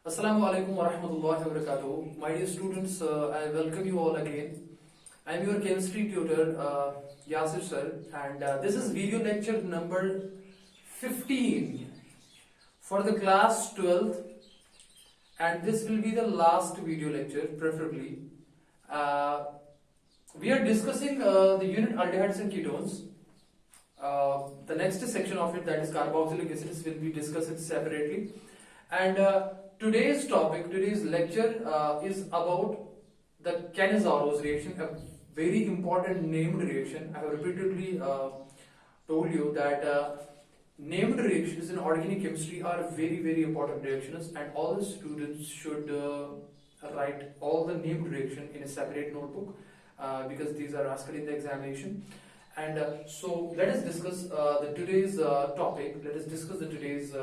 Assalamu alaikum wa rahmatullahi wa barakatuh. My dear students, I welcome you all again. I am your chemistry tutor, Yasir sir, and this is video lecture number 15 for the class 12th, and this will be the last video lecture, preferably. Uh, we are discussing the unit aldehydes and ketones. The next section of it, that is carboxylic acids, will be discussed separately. And today's topic, today's lecture is about the Cannizzaro reaction, a very important named reaction. I have repeatedly told you that named reactions in organic chemistry are very important reactions, and all the students should write all the named reaction in a separate notebook because these are asked in the examination. And so let us discuss the today's topic. Let us discuss the today's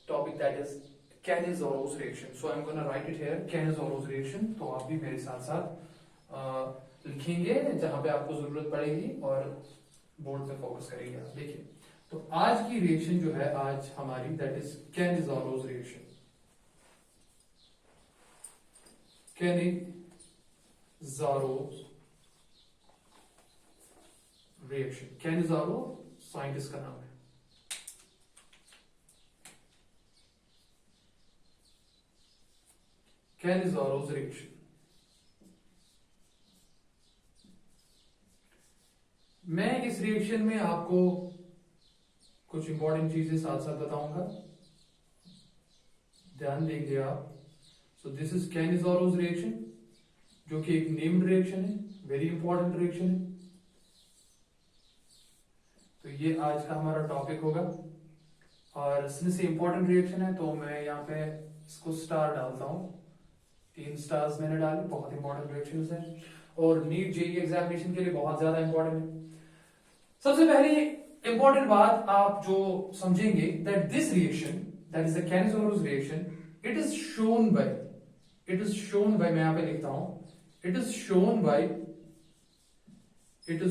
topic, that is Cannizzaro reaction. So I'm gonna write it here, Cannizzaro reaction. तो आप भी मेरे साथ साथ लिखेंगे जहां पे आपको जरूरत पड़ेगी और बोर्ड पे फोकस करेंगे आप. देखिए, तो आज की रिएक्शन जो है आज हमारी, that is Cannizzaro reaction. Cannizzaro reaction. Cannizzaro scientist का नाम है. Cannizzaro reaction. मैं इस रिएक्शन में आपको कुछ इंपॉर्टेंट चीजें साथ साथ बताऊंगा, ध्यान देंगे आप. So this is Cannizzaro reaction, जो कि एक नेम्ड रिएक्शन है, वेरी इंपॉर्टेंट रिएक्शन है. तो ये आज का हमारा टॉपिक होगा, और सिंस ये इंपॉर्टेंट रिएक्शन है तो मैं यहाँ पे इसको स्टार डालता हूं. 3 स्टार्स मैंने डाले. बहुत इंपॉर्टेंट रिएक्शंस हैं और नीट जेईई एग्जामिनेशन के लिए बहुत ज्यादा इंपॉर्टेंट है. सबसे पहले इंपॉर्टेंट बात आप जो समझेंगे, that this reaction, that is the Cannizzaro reaction, it is shown bye, मैं यहां पे लिखता हूं, it is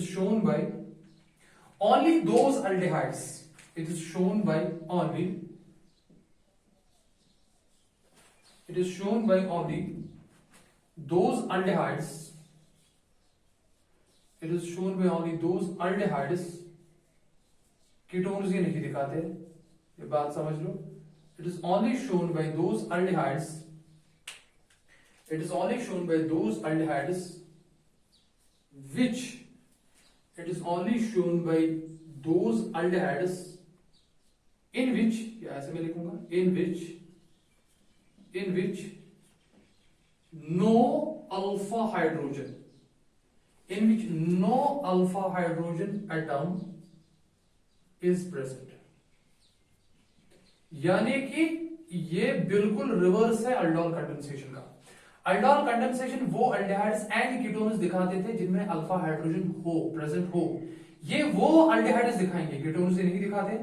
shown bye only those aldehydes. It is shown by only those aldehydes. It is shown by only those aldehydes. Ketones ये नहीं दिखाते, ये बात समझ लो. It is only shown by those aldehydes. It is only shown by those aldehydes which, it is only shown by those aldehydes in which, या ऐसे मैं लिखूंगा, in which no alpha hydrogen, in which no alpha hydrogen atom is present. यानी कि ये बिल्कुल reverse है aldol condensation का. अल्डोल कंडेंसेशन वो अल्डेहाइड्स एंड कीटोन्स दिखाते थे जिनमें अल्फा हाइड्रोजन हो, प्रेजेंट हो. ये वो अल्डेहाइड्स दिखाएंगे, कीटोन्स नहीं दिखाते,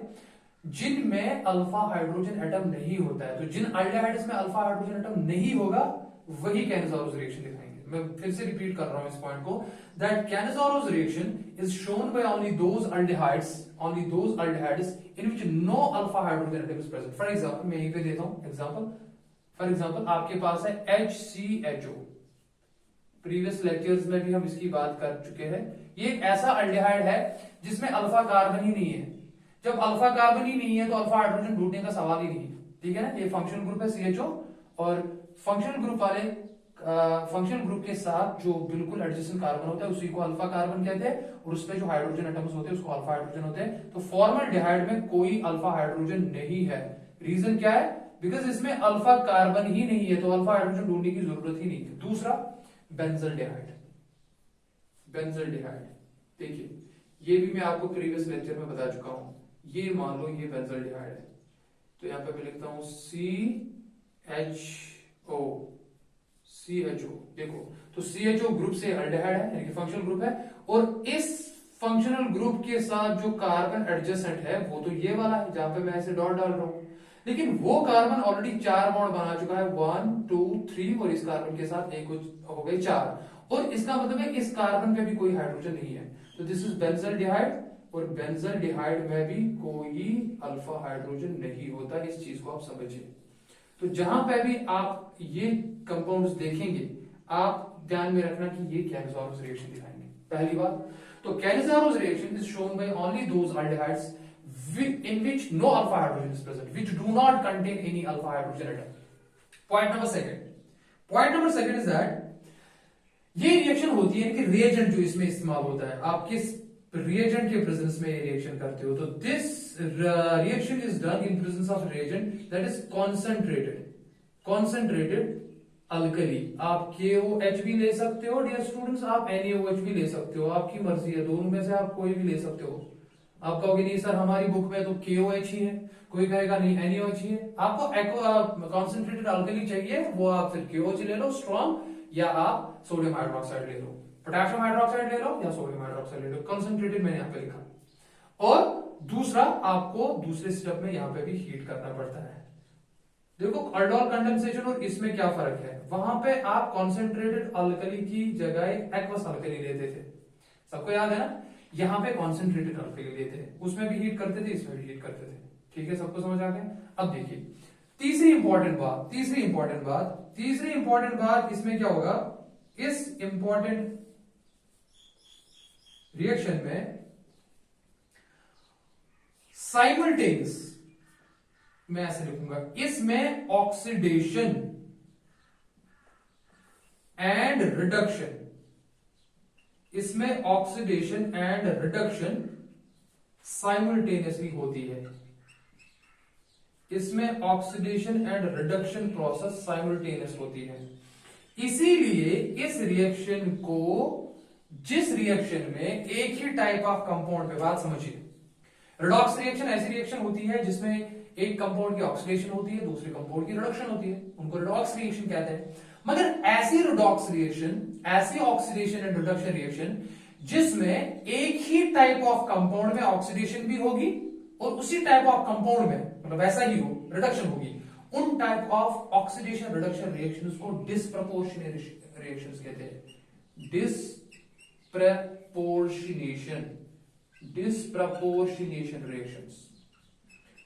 जिनमें अल्फा हाइड्रोजन एटम नहीं होता है. तो जिन अल्डेहाइड्स में अल्फा हाइड्रोजन एटम नहीं होगा वही Cannizzaro रिएक्शन दिखाएंगे. मैं फिर से रिपीट कर रहा हूं इस पॉइंट को, that Cannizzaro reaction is shown by only those aldehydes in which no alpha hydrogen atom is present. For example मैं यहीं पे देता हूं एग्जांपल. फॉर एग्जाम्पल आपके पास है HCHO. प्रीवियस लेक्चर्स में भी हम इसकी बात कर चुके हैं. ये एक ऐसा अल्डेहाइड है जिसमें अल्फा कार्बन ही नहीं है. जब अल्फा कार्बन ही नहीं है तो अल्फा हाइड्रोजन ढूंढने का सवाल ही नहीं है. ठीक है ना. ये फंक्शनल ग्रुप है CHO, और फंक्शनल ग्रुप के साथ जो बिल्कुल एडजेसेंट कार्बन होता है उसी को अल्फा कार्बन कहते हैं, और उसपे जो हाइड्रोजन एटम्स होते हैं उसको अल्फा हाइड्रोजन होते हैं. तो फॉर्मल्डिहाइड में कोई अल्फा हाइड्रोजन नहीं है. रीजन क्या है? बिकॉज इसमें अल्फा कार्बन ही नहीं है, तो अल्फा हाइड्रोजन ढूंढने की जरूरत ही नहीं है. दूसरा बेंजल्डिहाइड. देखिए, ये भी मैं आपको प्रीवियस लेक्चर में बता चुका हूं. ये मान लो ये बेंजल्डिहाइड है, तो यहां पे मैं लिखता हूं CHO. देखो, तो CHO ग्रुप से अल्डेहाइड है, यानी कि फंक्शनल ग्रुप है, और इस फंक्शनल ग्रुप के साथ जो कार्बन एडजेसेंट है वो तो ये वाला है जहां पे मैं ऐसे डॉट डाल रहा हूं. लेकिन वो कार्बन ऑलरेडी 4 बॉन्ड बना चुका है, 1 2 3, और इस कार्बन के साथ एक हो गए 4, और इसका मतलब है इस कार्बन पे भी कोई हाइड्रोजन नहीं है. तो दिस इज बेंजल्डिहाइड, और बेंजल्डिहाइड में भी कोई अल्फा हाइड्रोजन नहीं होता. इस चीज को आप समझिए. तो जहां पे भी आप ये कंपाउंड्स देखेंगे आप ध्यान में रखना कि ये कैनिज़ारोस रिएक्शन दिखाएंगे। पहली बात तो Cannizzaro's reaction is shown by only those aldehydes in which no alpha hydrogen is present, which do not contain any alpha hydrogen atom. Point number second is that ये रिएक्शन होती है कि रिएजेंट जो इसमें इस्तेमाल होता है, आप किस रिएजेंट के प्रेजेंस में ये रिएक्शन करते हो, तो this reaction is done in presence of reagent that is concentrated alkali. आप KOH भी ले सकते हो डियर स्टूडेंट्स, आप NaOH भी ले सकते हो, आपकी मर्जी है, दोनों में से आप कोई भी ले सकते हो। आप कहोगे नहीं सर हमारी बुक में तो KOH ही है, कोई कहेगा नहीं NaOH ही है। आपको कॉन्सेंट्रेटेड अल्कली चाहिए वो आप फिर KOH ले लो स्ट्रॉन्ग, या आप सोडियम हाइड्रोक्साइड ले लो, पोटेशियम हाइड्रोक्साइड ले लो या सोडियम हाइड्रोक्साइड ले लो, कंसंट्रेटेड मैंने यहाँ पे लिखा। और दूसरा आपको दूसरे स्टेप में यहाँ पे भी हीट करना पड़ता है। देखो अल्डोल कंडेंसेशन और इसमें क्या फर्क है, वहां पे आप कॉन्सेंट्रेटेड अल्कली की जगह एक्वस अल्कली लेते थे, सबको याद है ना, यहाँ पे कॉन्सेंट्रेटेड अल्कली लेते थे, उसमें भी हीट करते थे इसमें भी हीट करते थे। ठीक है, सबको समझ आ गया। अब देखिए तीसरी इंपॉर्टेंट बात इसमें क्या होगा, इस इंपॉर्टेंट रिएक्शन में साइमल्टेनियस, मैं ऐसे लिखूंगा, इसमें ऑक्सीडेशन एंड रिडक्शन, इसमें ऑक्सीडेशन एंड रिडक्शन साइमल्टेनियसली होती है, इसमें oxidation and reduction process simultaneous होती है। इसीलिए इस रिएक्शन को, जिस रिएक्शन में एक ही टाइप ऑफ कंपाउंड पे, बात समझिए, रिडॉक्स रिएक्शन ऐसी रिएक्शन होती है जिसमें एक कंपाउंड की ऑक्सीडेशन होती है दूसरे कंपाउंड की रिडक्शन होती है, उनको रिडॉक्स रिएक्शन कहते हैं। मगर ऐसी रिडॉक्स रिएक्शन, ऐसी ऑक्सीडेशन एंड रिडक्शन रिएक्शन जिसमें एक ही टाइप ऑफ कंपाउंड में ऑक्सीडेशन भी होगी और उसी टाइप ऑफ कंपाउंड में मतलब वैसा ही हो रिडक्शन होगी, उन type of oxidation reduction reactions को डिस्प्रपोर्शनेट रिएक्शंस कहते हैं। डिस्प्रपोर्शनेशन रिएक्शंस,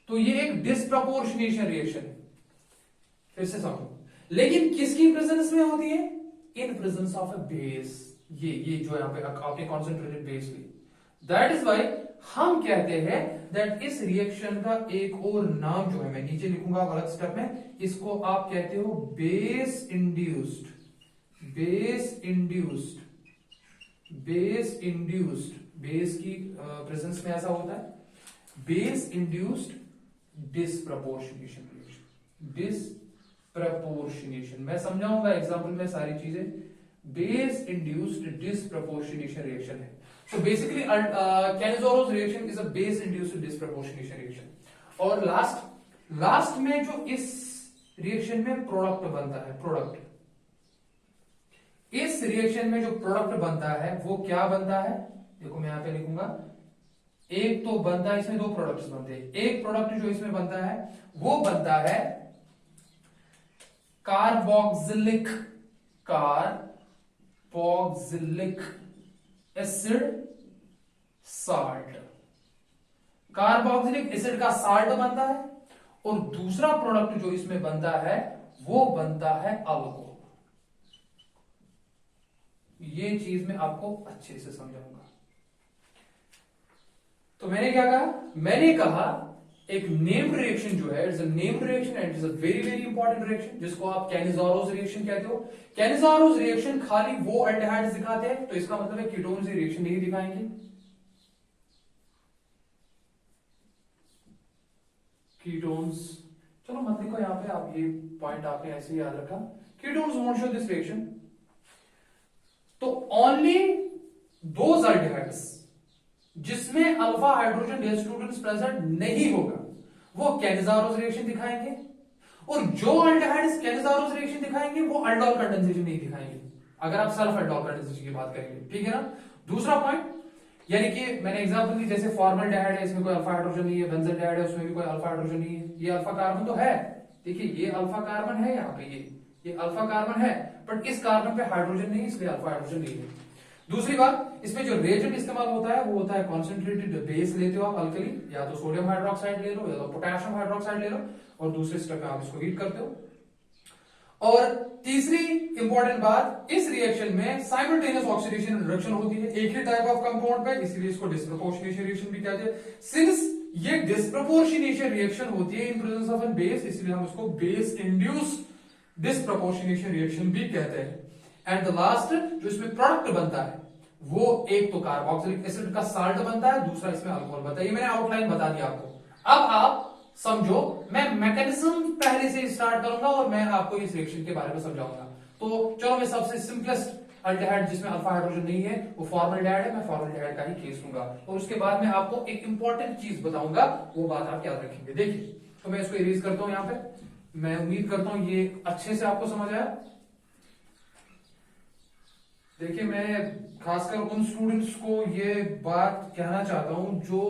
तो ये एक डिस्प्रपोर्शनेशन रिएक्शन है, फिर से समझो, लेकिन किसकी प्रेजेंस में होती है, in presence of a base, ये जो यहां पे आपने कॉन्सेंट्रेटेड बेस ली, दैट इज वाई हम कहते हैं दैट इस रिएक्शन का एक और नाम जो है मैं नीचे लिखूंगा अलग स्टेप में, इसको आप कहते हो बेस इंड्यूस्ड, बेस की प्रेजेंस में ऐसा होता है, base induced disproportionation reaction, disproportionation, मैं समझाऊंगा एग्जांपल में सारी चीजें। बेस इंड्यूस्ड डिस्प्रपोर्शनेशन रिएक्शन है। So basically, Cannizzaro reaction is a base-induced disproportionation reaction. और लास्ट में जो इस रिएक्शन में प्रोडक्ट बनता है, इस रिएक्शन में जो प्रोडक्ट बनता है वो क्या बनता है, देखो मैं यहां पे लिखूंगा, एक तो बनता है, इसमें दो प्रोडक्ट्स बनते हैं, एक प्रोडक्ट जो इसमें बनता है वो बनता है carboxylic acid salt, carboxylic acid का साल्ट बनता है, और दूसरा प्रोडक्ट जो इसमें बनता है वो बनता है अल्कोहल। ये चीज मैं आपको अच्छे से समझाऊंगा। तो मैंने क्या कहा, मैंने कहा एक नेम्ड रिएक्शन जो है, it's a named reaction and it's a very very important reaction जिसको आप कैनिज़ारोस रिएक्शन कहते हो। कैनिज़ारोस रिएक्शन खाली वो एल्डिहाइड्स दिखाते हैं, तो इसका मतलब है कीटोन्स रिएक्शन नहीं दिखाएंगे। कीटोन्स, चलो मत लिखो यहां पे, आप ये पॉइंट आपने ऐसे ही याद रखा, ketones won't show this reaction. तो ओनली दोज एल्डिहाइड्स जिसमें alpha hydrogen dear students present नहीं होगा वो कैनिज़ारोस रिएक्शन दिखाएंगे, और जो एल्डिहाइड्स कैनिज़ारोस रिएक्शन दिखाएंगे वो अल्डोल कंडेंसेशन नहीं दिखाएंगे, अगर आप सेल्फ अल्डोल कंडेंसेशन की बात करेंगे। ठीक है ना। दूसरा पॉइंट, यानी कि मैंने एग्जांपल दी, जैसे फॉर्मल्डिहाइड है, इसमें कोई अल्फा हाइड्रोजन नहीं है, बेंजल्डिहाइड है, उसमें भी कोई अल्फा हाइड्रोजन नहीं है, ये अल्फा कार्बन तो है, देखिए ये अल्फा कार्बन है, यहाँ पे ये अल्फा कार्बन है, बट इस कार्बन पे हाइड्रोजन नहीं, इसलिए अल्फा हाइड्रोजन नहीं है। दूसरी बात, इसमें जो रिएजेंट इस्तेमाल होता है वो होता है कॉन्सेंट्रेटेड बेस लेते हो आप अल्कली, या तो सोडियम हाइड्रोक्साइड ले लो या तो पोटेशियम हाइड्रोक्साइड ले लो, और दूसरे स्टेप में आप इसको हीट करते हो। और तीसरी इंपॉर्टेंट बात, इस रिएक्शन में साइमल्टेनियस ऑक्सीडेशन रिडक्शन होती है एक ही टाइप ऑफ कंपाउंड पे, इसीलिए इसको डिस्प्रोपोर्शनेशन रिएक्शन भी कहते हैं। सिंस ये डिस्प्रोपोर्शनेशन रिएक्शन होती है in presence of an base, इसलिए हम उसको बेस इंड्यूस्ड डिस्प्रोपोर्शनेशन रिएक्शन भी कहते हैं। एंड द लास्ट जो इसमें प्रोडक्ट बनता है वो एक तो कार्बोक्सिलिक एसिड का साल्ट बनता है, दूसरा इसमें अल्कोहल बनता है। ये मैंने आउटलाइन बता दिया आपको। अब आप समझो, मैं मैकेनिज्म पहले से स्टार्ट करूंगा और मैं आपको इस रिएक्शन के बारे में समझाऊंगा। तो चलो मैं सबसे सिंपलेस्ट अल्डिहाइड जिसमें अल्फा हाइड्रोजन नहीं है वो फॉर्मल्डिहाइड है, मैं फॉर्मल्डिहाइड का ही केस लूंगा और उसके बाद मैं आपको एक इंपॉर्टेंट चीज बताऊंगा, वो बात आप याद रखेंगे। देखिए, तो मैं इसको इरेज करता हूं यहां पे। मैं उम्मीद करता हूं ये अच्छे से आपको समझ आया। देखिए, मैं खासकर उन स्टूडेंट्स को ये बात कहना चाहता हूं जो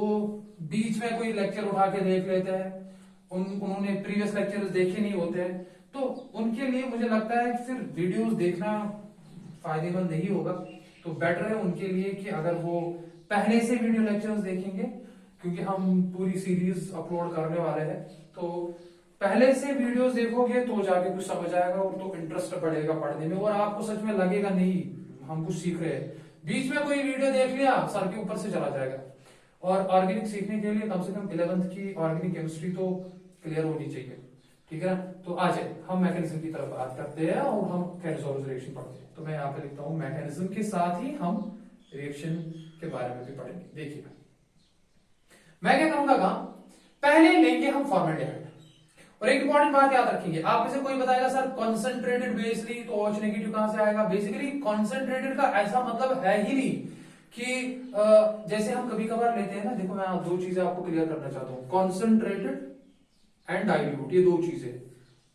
बीच में कोई लेक्चर उठा के देख लेते हैं, उन्होंने प्रीवियस लेक्चर्स देखे नहीं होते हैं, तो उनके लिए मुझे लगता है कि फिर वीडियोस देखना फायदेमंद नहीं होगा। तो बेटर है उनके लिए कि अगर वो पहले से वीडियो लेक्चर्स देखेंगे, क्योंकि हम पूरी सीरीज अपलोड करने वाले हैं, तो पहले से वीडियोस देखोगे तो जाके कुछ समझ आएगा और तो इंटरेस्ट बढ़ेगा पढ़ने में, और आपको सच में लगेगा नहीं हम कुछ सीख रहे हैं। बीच में कोई वीडियो देख लिया सर के ऊपर से चला जाएगा। और ऑर्गेनिक सीखने के लिए कम से कम 11th की ऑर्गेनिक केमिस्ट्री तो क्लियर होनी चाहिए, ठीक है ना। तो आ जाए हम मैकेनिज्म की तरफ बात करते हैं और हम कैल्सोरस रिएक्शन पढ़ते हैं। तो मैं यहाँ पे लिखता हूं मैकेनिज्म के साथ ही हम रिएक्शन के बारे में भी पढ़ेंगे। देखिएगा, मैं क्या करूंगा काम, पहले लेंगे हम फॉर्मल्डिहाइड। और एक इंपॉर्टेंट बात याद रखेंगे, आप में से कोई बताएगा सर कॉन्सेंट्रेटेड बेस ली तो OH नेगेटिव कहां से आएगा। बेसिकली कॉन्सेंट्रेटेड का ऐसा मतलब है ही नहीं कि जैसे हम कभी कभार लेते हैं ना। देखो, मैं दो चीजें आपको क्लियर करना चाहता हूं, कॉन्सेंट्रेटेड एंड डाइल्यूट, ये दो चीजें।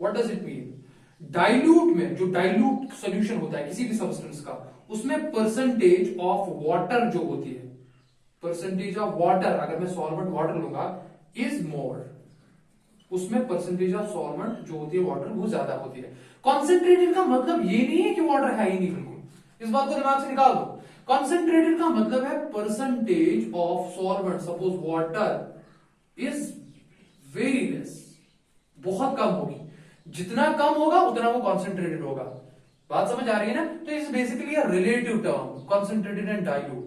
What does it mean? Dilute में जो डाइल्यूट सोल्यूशन होता है किसी भी सब्सटेंस का, उसमें परसेंटेज ऑफ वाटर जो होती है, परसेंटेज ऑफ वाटर, अगर मैं सॉल्वेंट वाटर लूंगा, इज मोर, उसमें परसेंटेज ऑफ सॉल्वेंट जो होती है वाटर वो ज्यादा होती है। कॉन्सेंट्रेटेड का मतलब ये नहीं है कि वाटर है ही नहीं, बिल्कुल इस बात को दिमाग से निकाल दो। कॉन्सेंट्रेटेड का मतलब है percentage of solvent, suppose water is very less, बहुत कम होगी, जितना कम होगा उतना वो कॉन्सेंट्रेटेड होगा। बात समझ आ रही है ना। तो is basically a relative term, concentrated and dilute.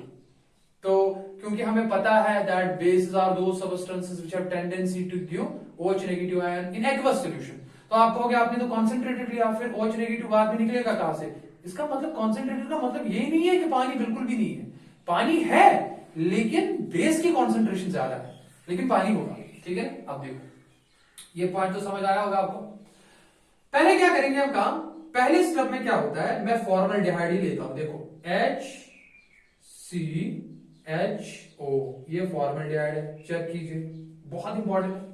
तो क्योंकि हमें पता है that bases are those substances which have tendency to give OH negative ion in aqueous solution. तो आप कहोगे आपने तो कॉन्सेंट्रेटेड लिया, फिर OH नेगेटिव बाद में निकलेगा कहां से? इसका मतलब कॉन्सेंट्रेटेड का मतलब ये नहीं है कि पानी बिल्कुल भी नहीं है, पानी है लेकिन बेस की कॉन्सेंट्रेशन ज्यादा है, लेकिन पानी होगा, ठीक है। अब देखो, ये पॉइंट तो समझ आया होगा आपको। पहले क्या करेंगे हम काम, पहले स्टेप में क्या होता है, मैं फॉर्मल्डिहाइड ही लेता हूं। देखो HCHO, ये फॉर्मल्डिहाइड है, चेक कीजिए, बहुत इंपॉर्टेंट है।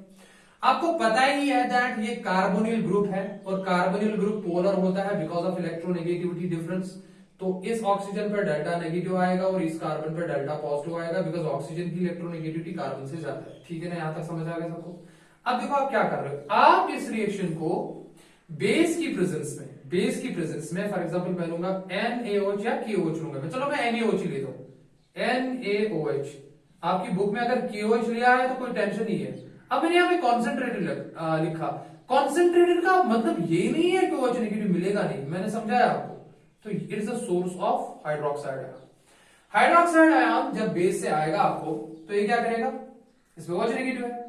आपको पता ही है दैट ये कार्बोनिल ग्रुप है और कार्बोनिल ग्रुप पोलर होता है बिकॉज ऑफ इलेक्ट्रोनेगेटिविटी डिफरेंस। तो इस ऑक्सीजन पर डेल्टा नेगेटिव आएगा और इस कार्बन पर डेल्टा पॉजिटिव आएगा बिकॉज ऑक्सीजन की इलेक्ट्रोनेगेटिविटी कार्बन से ज्यादा है, ठीक है ना। यहां तक समझ आ गया सबको। अब देखो आप क्या कर रहे हो, आप इस रिएक्शन को बेस की प्रेजेंस में फॉर एग्जांपल मैं लूंगा NaOH या KOH लूंगा मैं, चलो मैं NaOH ही लेता हूं, NaOH। आपकी बुक में अगर KOH लिया है तो कोई टेंशन नहीं है। अब मैंने यहां पे कॉन्सेंट्रेटेड लिखा। कॉन्सेंट्रेटेड का मतलब ये नहीं है कि OH नेगेटिव मिलेगा नहीं, मैंने समझाया आपको। तो it is the source of hydroxide ion. Hydroxide ion जब बेस से आएगा आपको, तो ये क्या करेगा, इसमें OH नेगेटिव है।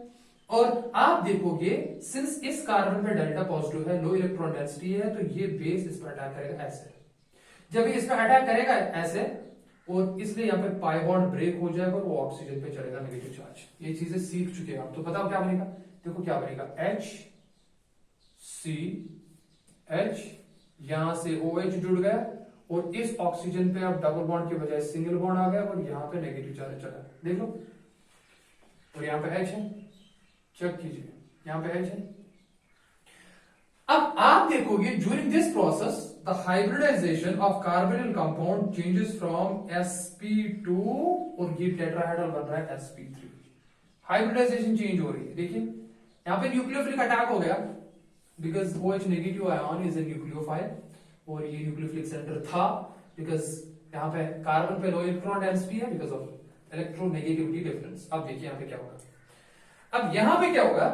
और आप देखोगे सिंस इस कार्बन पे डेल्टा पॉजिटिव है, लो इलेक्ट्रॉन डेंसिटी है, तो ये बेस इस पर अटैक करेगा ऐसे। जब ये इस पर अटैक करेगा ऐसे, और इसलिए यहाँ पे पाई बॉन्ड ब्रेक हो जाएगा और वो ऑक्सीजन पे चलेगा नेगेटिव चार्ज। ये चीजें सीख चुके हैं आप, तो बताओ क्या बनेगा। देखो क्या बनेगा, HCH, यहां से OH जुड़ गया और इस ऑक्सीजन पे अब डबल बॉन्ड के बजाय सिंगल बॉन्ड आ गया और यहाँ पे नेगेटिव चार्ज चला, देख लो। और यहाँ पे H है, चेक कीजिए, यहां पे H है। अब आप देखोगे during this process the hybridization of carbonyl compound changes from sp2 और ये टेट्राहेड्रल बन रहा है sp3। हाइब्रिडाइजेशन चेंज हो रही है, देखिए यहां पे न्यूक्लियोफिलिक अटैक हो गया because OH negative ion is a nucleophile और ये न्यूक्लियोफिलिक सेंटर था बिकॉज यहाँ पे कार्बन पे लो इलेक्ट्रॉन डेंसिटी है बिकॉज ऑफ इलेक्ट्रोनेगेटिविटी डिफरेंस। अब देखिए यहाँ पे क्या होगा। अब यहाँ पे क्या होगा,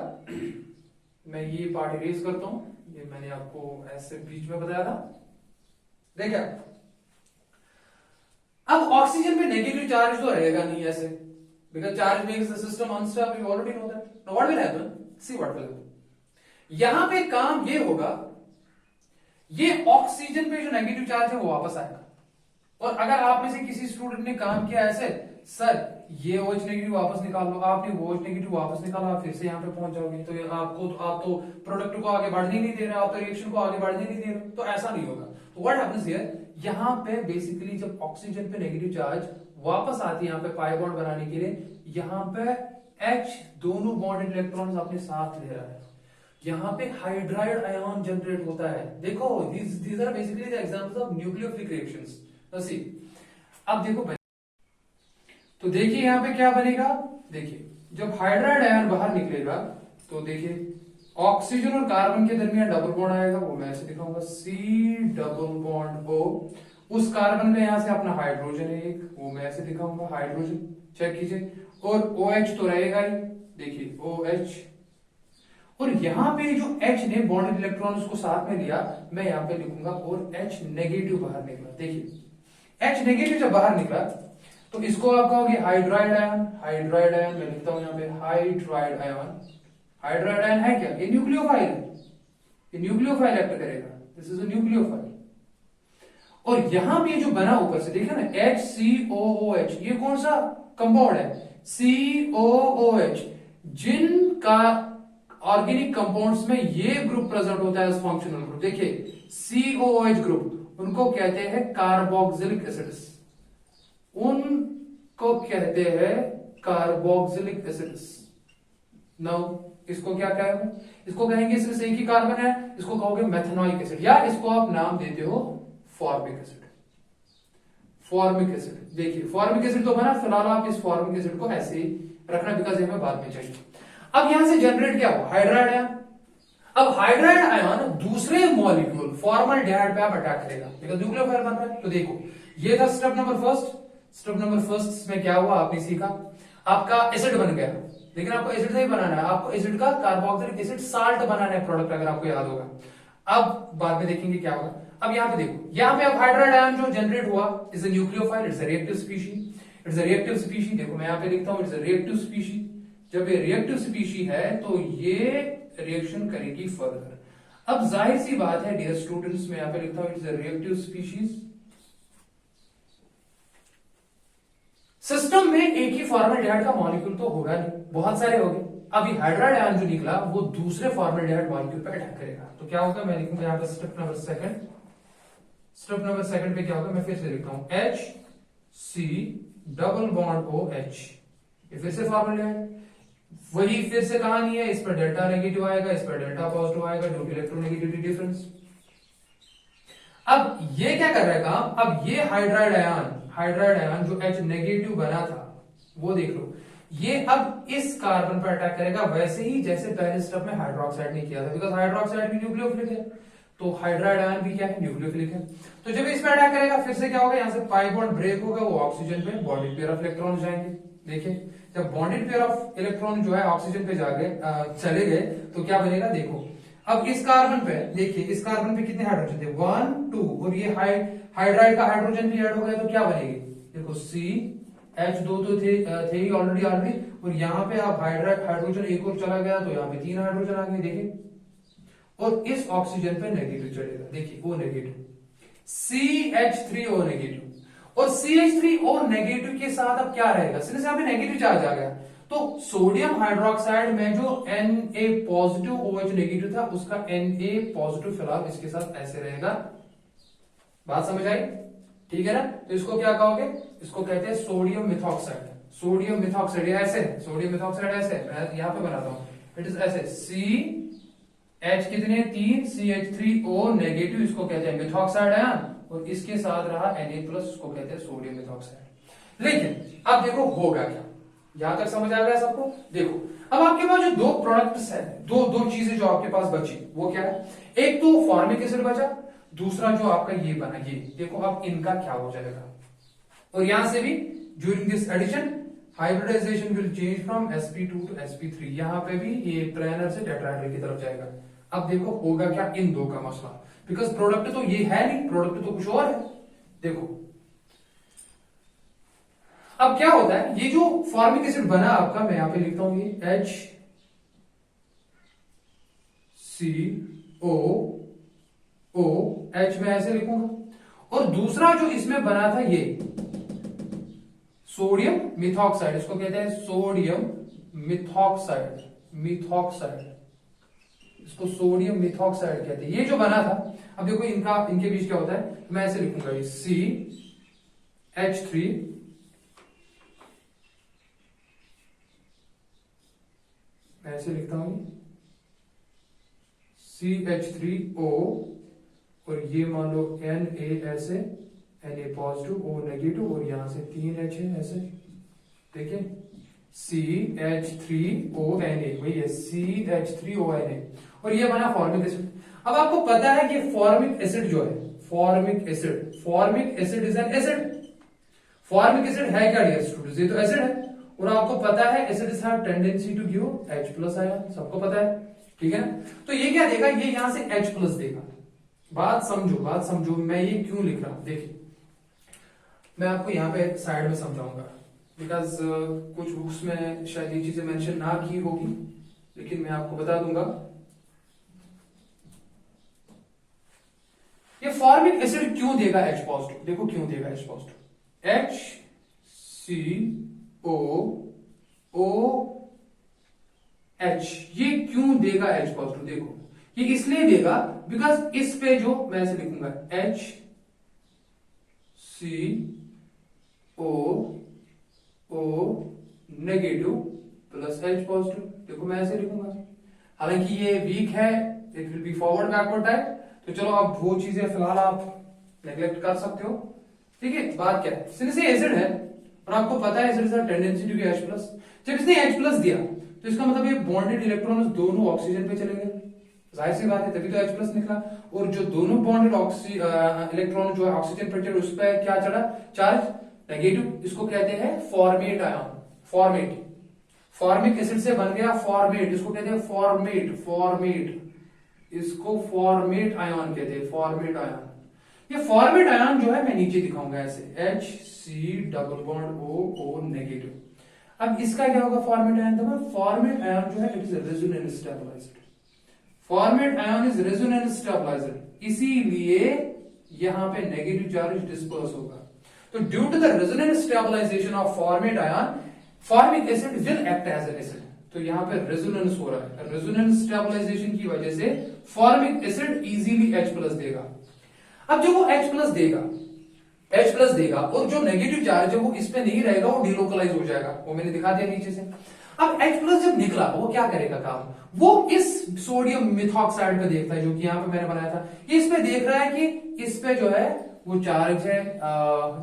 मैं ये पार्ट इरेज करता हूं, ये मैंने आपको ऐसे बीच में बताया था। देखिए अब ऑक्सीजन पे नेगेटिव चार्ज तो रहेगा नहीं ऐसे, because charge makes the system unstable, you already know that. Now what will happen, see what will happen. यहां पे काम ये होगा, ये ऑक्सीजन पे जो नेगेटिव चार्ज है वो वापस आएगा। और अगर आप में से किसी स्टूडेंट ने काम किया ऐसे, सर ये OH नेगेटिव वापस निकाल लो, आपने OH नेगेटिव वापस निकाला, आप फिर से यहाँ पे पहुंच जाओगे, तो ये आप तो प्रोडक्ट को आगे बढ़ने नहीं दे रहे, आप तो रिएक्शन को आगे बढ़ने नहीं दे रहे, तो ऐसा नहीं होगा। तो व्हाट हैपेंस हियर, यहाँ पे बेसिकली जब ऑक्सीजन पे नेगेटिव चार्ज वापस आती है यहाँ पे पाई बॉन्ड बनाने के लिए, यहाँ पे H दोनों बॉन्डेड इलेक्ट्रॉन्स अपने साथ ले रहा है, यहाँ पे हाइड्राइड आयन जनरेट होता है। देखो these are basically the examples of nucleophilic reactions. अब देखो, तो देखिए यहाँ पे क्या बनेगा, देखिए जब हाइड्राइड आयन बाहर निकलेगा तो देखिए ऑक्सीजन और कार्बन के दरमियान डबल बॉन्ड आएगा, वो मैं ऐसे दिखाऊंगा, C डबल बॉन्ड O। उस कार्बन में यहां से अपना हाइड्रोजन है एक, वो मैं ऐसे दिखाऊंगा, हाइड्रोजन चेक कीजिए, और OH तो रहेगा ही, देखिए OH। और यहां पे जो H ने बॉन्डेड इलेक्ट्रॉन को साथ में लिया, मैं यहां पे लिखूंगा और H नेगेटिव बाहर निकला। देखिए H नेगेटिव जब बाहर निकला तो इसको आप कहोगे हाइड्राइड आयन, हाइड्राइड आयन मैं लिखता हूं यहां पे हाइड्राइड आयन। हाइड्राइड आयन है क्या, ये न्यूक्लियोफाइल है, ये न्यूक्लियोफाइल एक्ट करेगा, दिस इज अ न्यूक्लियोफाइल। और यहां पे जो बना ऊपर से देखा ना HCOOH, ये कौन सा कंपाउंड है, COOH। जिनका ऑर्गेनिक कंपाउंड्स में ये ग्रुप प्रेजेंट होता है फंक्शनल ग्रुप, देखिए COOH ग्रुप, उनको कहते हैं कार्बोक्सिलिक एसिड्स, उनको कहते हैं कार्बोक्सिलिक एसिड्स। नाउ इसको क्या कहेंगे, इसको कहेंगे सिर्फ एक ही कार्बन है, इसको कहोगे मेथनोइक एसिड, या इसको आप नाम देते हो फॉर्मिक एसिड। फॉर्मिक एसिड, देखिए फॉर्मिक एसिड तो बना, फिलहाल आप इस फॉर्मिक एसिड को ऐसे ही रखना, बिकॉज हमें बाद में चाहिए। अब यहां से जनरेट क्या हुआ, हाइड्राइड आयन। अब हाइड्राइड आयन दूसरे मॉलिक्यूल फॉर्मल्डिहाइड पे आप अटैक करेगा, बिकॉज न्यूक्लियोफाइल बन रहा है। तो देखो ये था step number first. Step number first में क्या हुआ, आपने सीखा, आपका एसिड बन गया, लेकिन आपको एसिड नहीं बनाना है, आपको एसिड का कार्बोक्सिलिक एसिड साल्ट बनाना है प्रोडक्ट, अगर आपको याद होगा। अब बाद में देखेंगे क्या होगा। अब यहाँ पे देखो, यहाँ पे अब हाइड्राइड आयन जो जनरेट हुआ is a nucleophile, it's a reactive species, it's a reactive species. देखो मैं यहाँ पे लिखता हूँ इट्स अ रिएक्टिव स्पीशीज। जब ये रिएक्टिव स्पीशीज है तो ये रिएक्शन करेगी फर्दर। अब जाहिर सी बात है डियर स्टूडेंट्स, मैं यहाँ पे लिखता हूँ it's a reactive species. System में एक ही फॉर्मल्डिहाइड का मॉलिक्यूल तो होगा नहीं, बहुत सारे होंगे। अभी हाइड्राइड आयन जो निकला वो दूसरे फॉर्मल्डिहाइड मॉलिक्यूल पे अटैक करेगा, तो क्या होगा, मैं लिखूंगा यहाँ पे step number second. Step number second पे क्या होगा, मैं फिर से लिखता हूं HC डबल बॉन्ड OH, ये फिर से फॉर्मल्डिहाइड, वही फिर से कहानी है, इस पर डेल्टा नेगेटिव आएगा, इस पर डेल्टा पॉजिटिव आएगा ड्यू टू इलेक्ट्रोनेगेटिविटी डिफरेंस। अब ये क्या कर रहा है काम, अब ये हाइड्राइड आयन जो H नेगेटिव बना था वो देख लो, ये अब इस कार्बन पर अटैक करेगा, वैसे ही जैसे पहले स्टेप में हाइड्रोक्साइड ने किया था, बिकॉज हाइड्रोक्साइड भी न्यूक्लियोफिलिक है, तो हाइड्राइड आयन भी क्या है, न्यूक्लियोफिलिक है। तो जब इस पर अटैक करेगा फिर से क्या होगा, यहां से पाई बॉन्ड ब्रेक होगा, वो ऑक्सीजन पे बॉन्डेड पेयर ऑफ इलेक्ट्रॉन जाएंगे। देखिए जब बॉन्डेड पेयर ऑफ इलेक्ट्रॉन जो है ऑक्सीजन पे जाके चले गए तो क्या बनेगा, देखो अब इस कार्बन पे देखिए, इस कार्बन पे कितने हाइड्रोजन थे, 1 2, और ये हाइड्राइड का हाइड्रोजन भी ऐड हो गया, तो क्या बनेगी, देखो CH2 तो थे ही ऑलरेडी, और यहाँ पे आप हाइड्रोजन एक और चला गया तो यहाँ पे 3 हाइड्रोजन आ गए, देखिए। और इस ऑक्सीजन पे नेगेटिव चढ़ेगा, देखिए O नेगेटिव, CH3O नेगेटिव, और CH3O नेगेटिव के साथ अब क्या रहेगा, सिर्फ यहाँ पे नेगेटिव चार्ज आ गया, तो सोडियम हाइड्रोक्साइड में जो Na पॉजिटिव OH नेगेटिव था उसका Na पॉजिटिव फिलहाल इसके साथ ऐसे रहेगा। बात समझ आई, ठीक है ना। तो इसको क्या कहोगे, इसको कहते हैं सोडियम मिथॉक्साइड। सोडियम मिथॉक्साइड ऐसे, सोडियम मिथॉक्साइड ऐसे, मैं यहां पे बनाता हूं, इट इज ऐसे CH कितने 3 CH3O नेगेटिव, इसको कहते हैं मिथॉक्साइड आयन, और इसके साथ रहा Na+, उसको कहते हैं सोडियम मिथॉक्साइड। लेकिन अब देखो होगा क्या, यहां तक समझ आ गया सबको। देखो अब आपके पास जो दो प्रोडक्ट्स है, दो चीजें जो आपके पास बची वो क्या है, एक तो फॉर्मिक एसिड बचा, दूसरा जो आपका ये बना, ये देखो अब इनका क्या हो जाएगा, और यहां से भी during this addition hybridization will change from sp2 to sp3, यहां पे भी ये ट्रायनर से टेट्राहेड्रल की तरफ जाएगा। अब देखो होगा क्या इन दो का मसला, बिकॉज प्रोडक्ट तो ये है नहीं, प्रोडक्ट तो कुछ और है। देखो अब क्या होता है, ये जो फॉर्मिक एसिड बना आपका, मैं यहां पे लिखता हूं ये HCOOH में ऐसे लिखूंगा, और दूसरा जो इसमें बना था ये सोडियम मिथॉक्साइड, इसको कहते हैं सोडियम मिथॉक्साइड, इसको सोडियम मिथॉक्साइड कहते हैं। ये जो बना था, अब देखो इनके बीच क्या होता है, मैं ऐसे लिखूंगा ये CH3 मैं ऐसे लिखता हूं CH3O, और ये मान लो Na ऐसे, Na पॉजिटिव O नेगेटिव, और यहां से 3H है ऐसे, देखिए CH3ONA, वही है CH3ONA, और ये बना फॉर्मिक एसिड। अब आपको पता है कि फॉर्मिक एसिड जो है, formic acid is an acid. Formic acid है क्या डियर स्टूडेंट्स, ये तो एसिड है, और आपको पता है acids have tendency to give H+ ion, सबको पता है, ठीक है ना। तो ये क्या देगा, ये यहां से H+ देगा। बात समझो मैं ये क्यों लिख रहा हूं, देखिए मैं आपको यहां पे साइड में समझाऊंगा, बिकॉज कुछ बुक्स में शायद ये चीजें मेंशन ना की होगी, लेकिन मैं आपको बता दूंगा। ये फॉर्मिक एसिड क्यों देगा H+, देखो क्यों देगा H+, HCOOH, ये क्यों देगा H+, देखो ये इसलिए देगा बिकॉज इस पे जो मैं ऐसे लिखूंगा HCOO नेगेटिव प्लस H+, देखो मैं ऐसे लिखूंगा। हालांकि ये वीक है, it will be forward backward type, तो चलो अब वो चीजें फिलहाल आप नेग्लेक्ट कर सकते हो, ठीक है। बात क्या है, सिंस ये एसिड है और आपको पता है एसिड का टेंडेंसी टू बी H+, जब इसने H+ दिया तो इसका मतलब ये बॉन्डेड इलेक्ट्रॉन्स दोनों ऑक्सीजन पे चले गए, जाहिर सी बात है, तभी तो H+ निकला। और जो दोनों बॉन्डेड इलेक्ट्रॉन जो है ऑक्सीजन पर चढ़े, उस पर क्या चढ़ा, चार्ज नेगेटिव, इसको कहते हैं फॉर्मेट आयन। फॉर्मिक एसिड से बन गया फॉर्मेट, इसको कहते हैं फॉर्मेट, इसको फॉर्मेट आयन कहते हैं, फॉर्मेट आयन। ये फॉर्मेट आयन जो है मैं नीचे दिखाऊंगा ऐसे HC+O नेगेटिव। अब इसका क्या होगा फॉर्मेट आयन, तो फॉर्मेट आयन जो है it is resonance stabilized, formate ion is resonance stabilized, इसीलिए यहां पे नेगेटिव चार्ज डिस्पर्स होगा। तो due to the resonance stabilization of formate ion, formic acid will act as an acid, तो यहां पे रेजोनेंस हो रहा है, रेजोनेंस स्टेबलाइजेशन की वजह से फॉर्मिक एसिड इजीली H+ देगा। अब जो वो H+ देगा और जो नेगेटिव चार्ज है वो इस पे नहीं रहेगा, वो डिलोकलाइज हो जाएगा, वो मैंने दिखा दिया नीचे से। अब H+ जब निकला वो क्या करेगा काम, वो इस सोडियम मिथॉक्साइड पे देखता है, जो कि यहां पे मैंने बनाया था, ये इस पे देख रहा है कि इस पे जो है वो चार्ज है,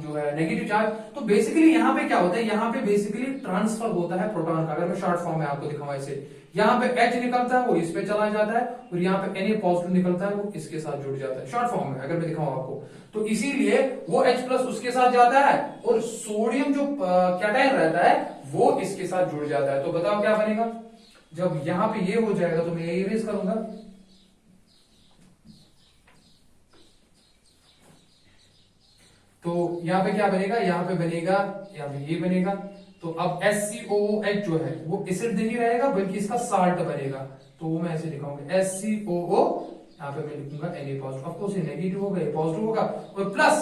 जो है नेगेटिव चार्ज। तो बेसिकली यहां पे क्या होता है, यहां पे बेसिकली ट्रांसफर होता है प्रोटॉन का। अगर मैं शॉर्ट फॉर्म में आपको दिखाऊं ऐसे, यहां पे H निकलता है वो इस पे चला जाता है, और यहां पे Na पॉजिटिव निकलता है वो इसके साथ जुड़ जाता है, शॉर्ट फॉर्म में अगर मैं दिखाऊं आपको। तो इसीलिए वो H+ उसके साथ जाता है, और सोडियम जो कैटायन रहता है वो इसके साथ जुड़ जाता है। तो बताओ क्या बनेगा, जब यहां पे ये हो जाएगा तो मैं ये इरेज करूंगा, तो यहां पे क्या बनेगा, यहां पे बनेगा, यहां पे ये बनेगा। तो अब SCOOH जो है वो एसिड नहीं रहेगा बल्कि इसका साल्ट बनेगा, तो वो मैं ऐसे लिखूंगा SCOO, यहां पे मैं लिखूंगा Na पॉजिटिव, ऑफ कोर्स ये नेगेटिव होगा, ये पॉजिटिव होगा, और प्लस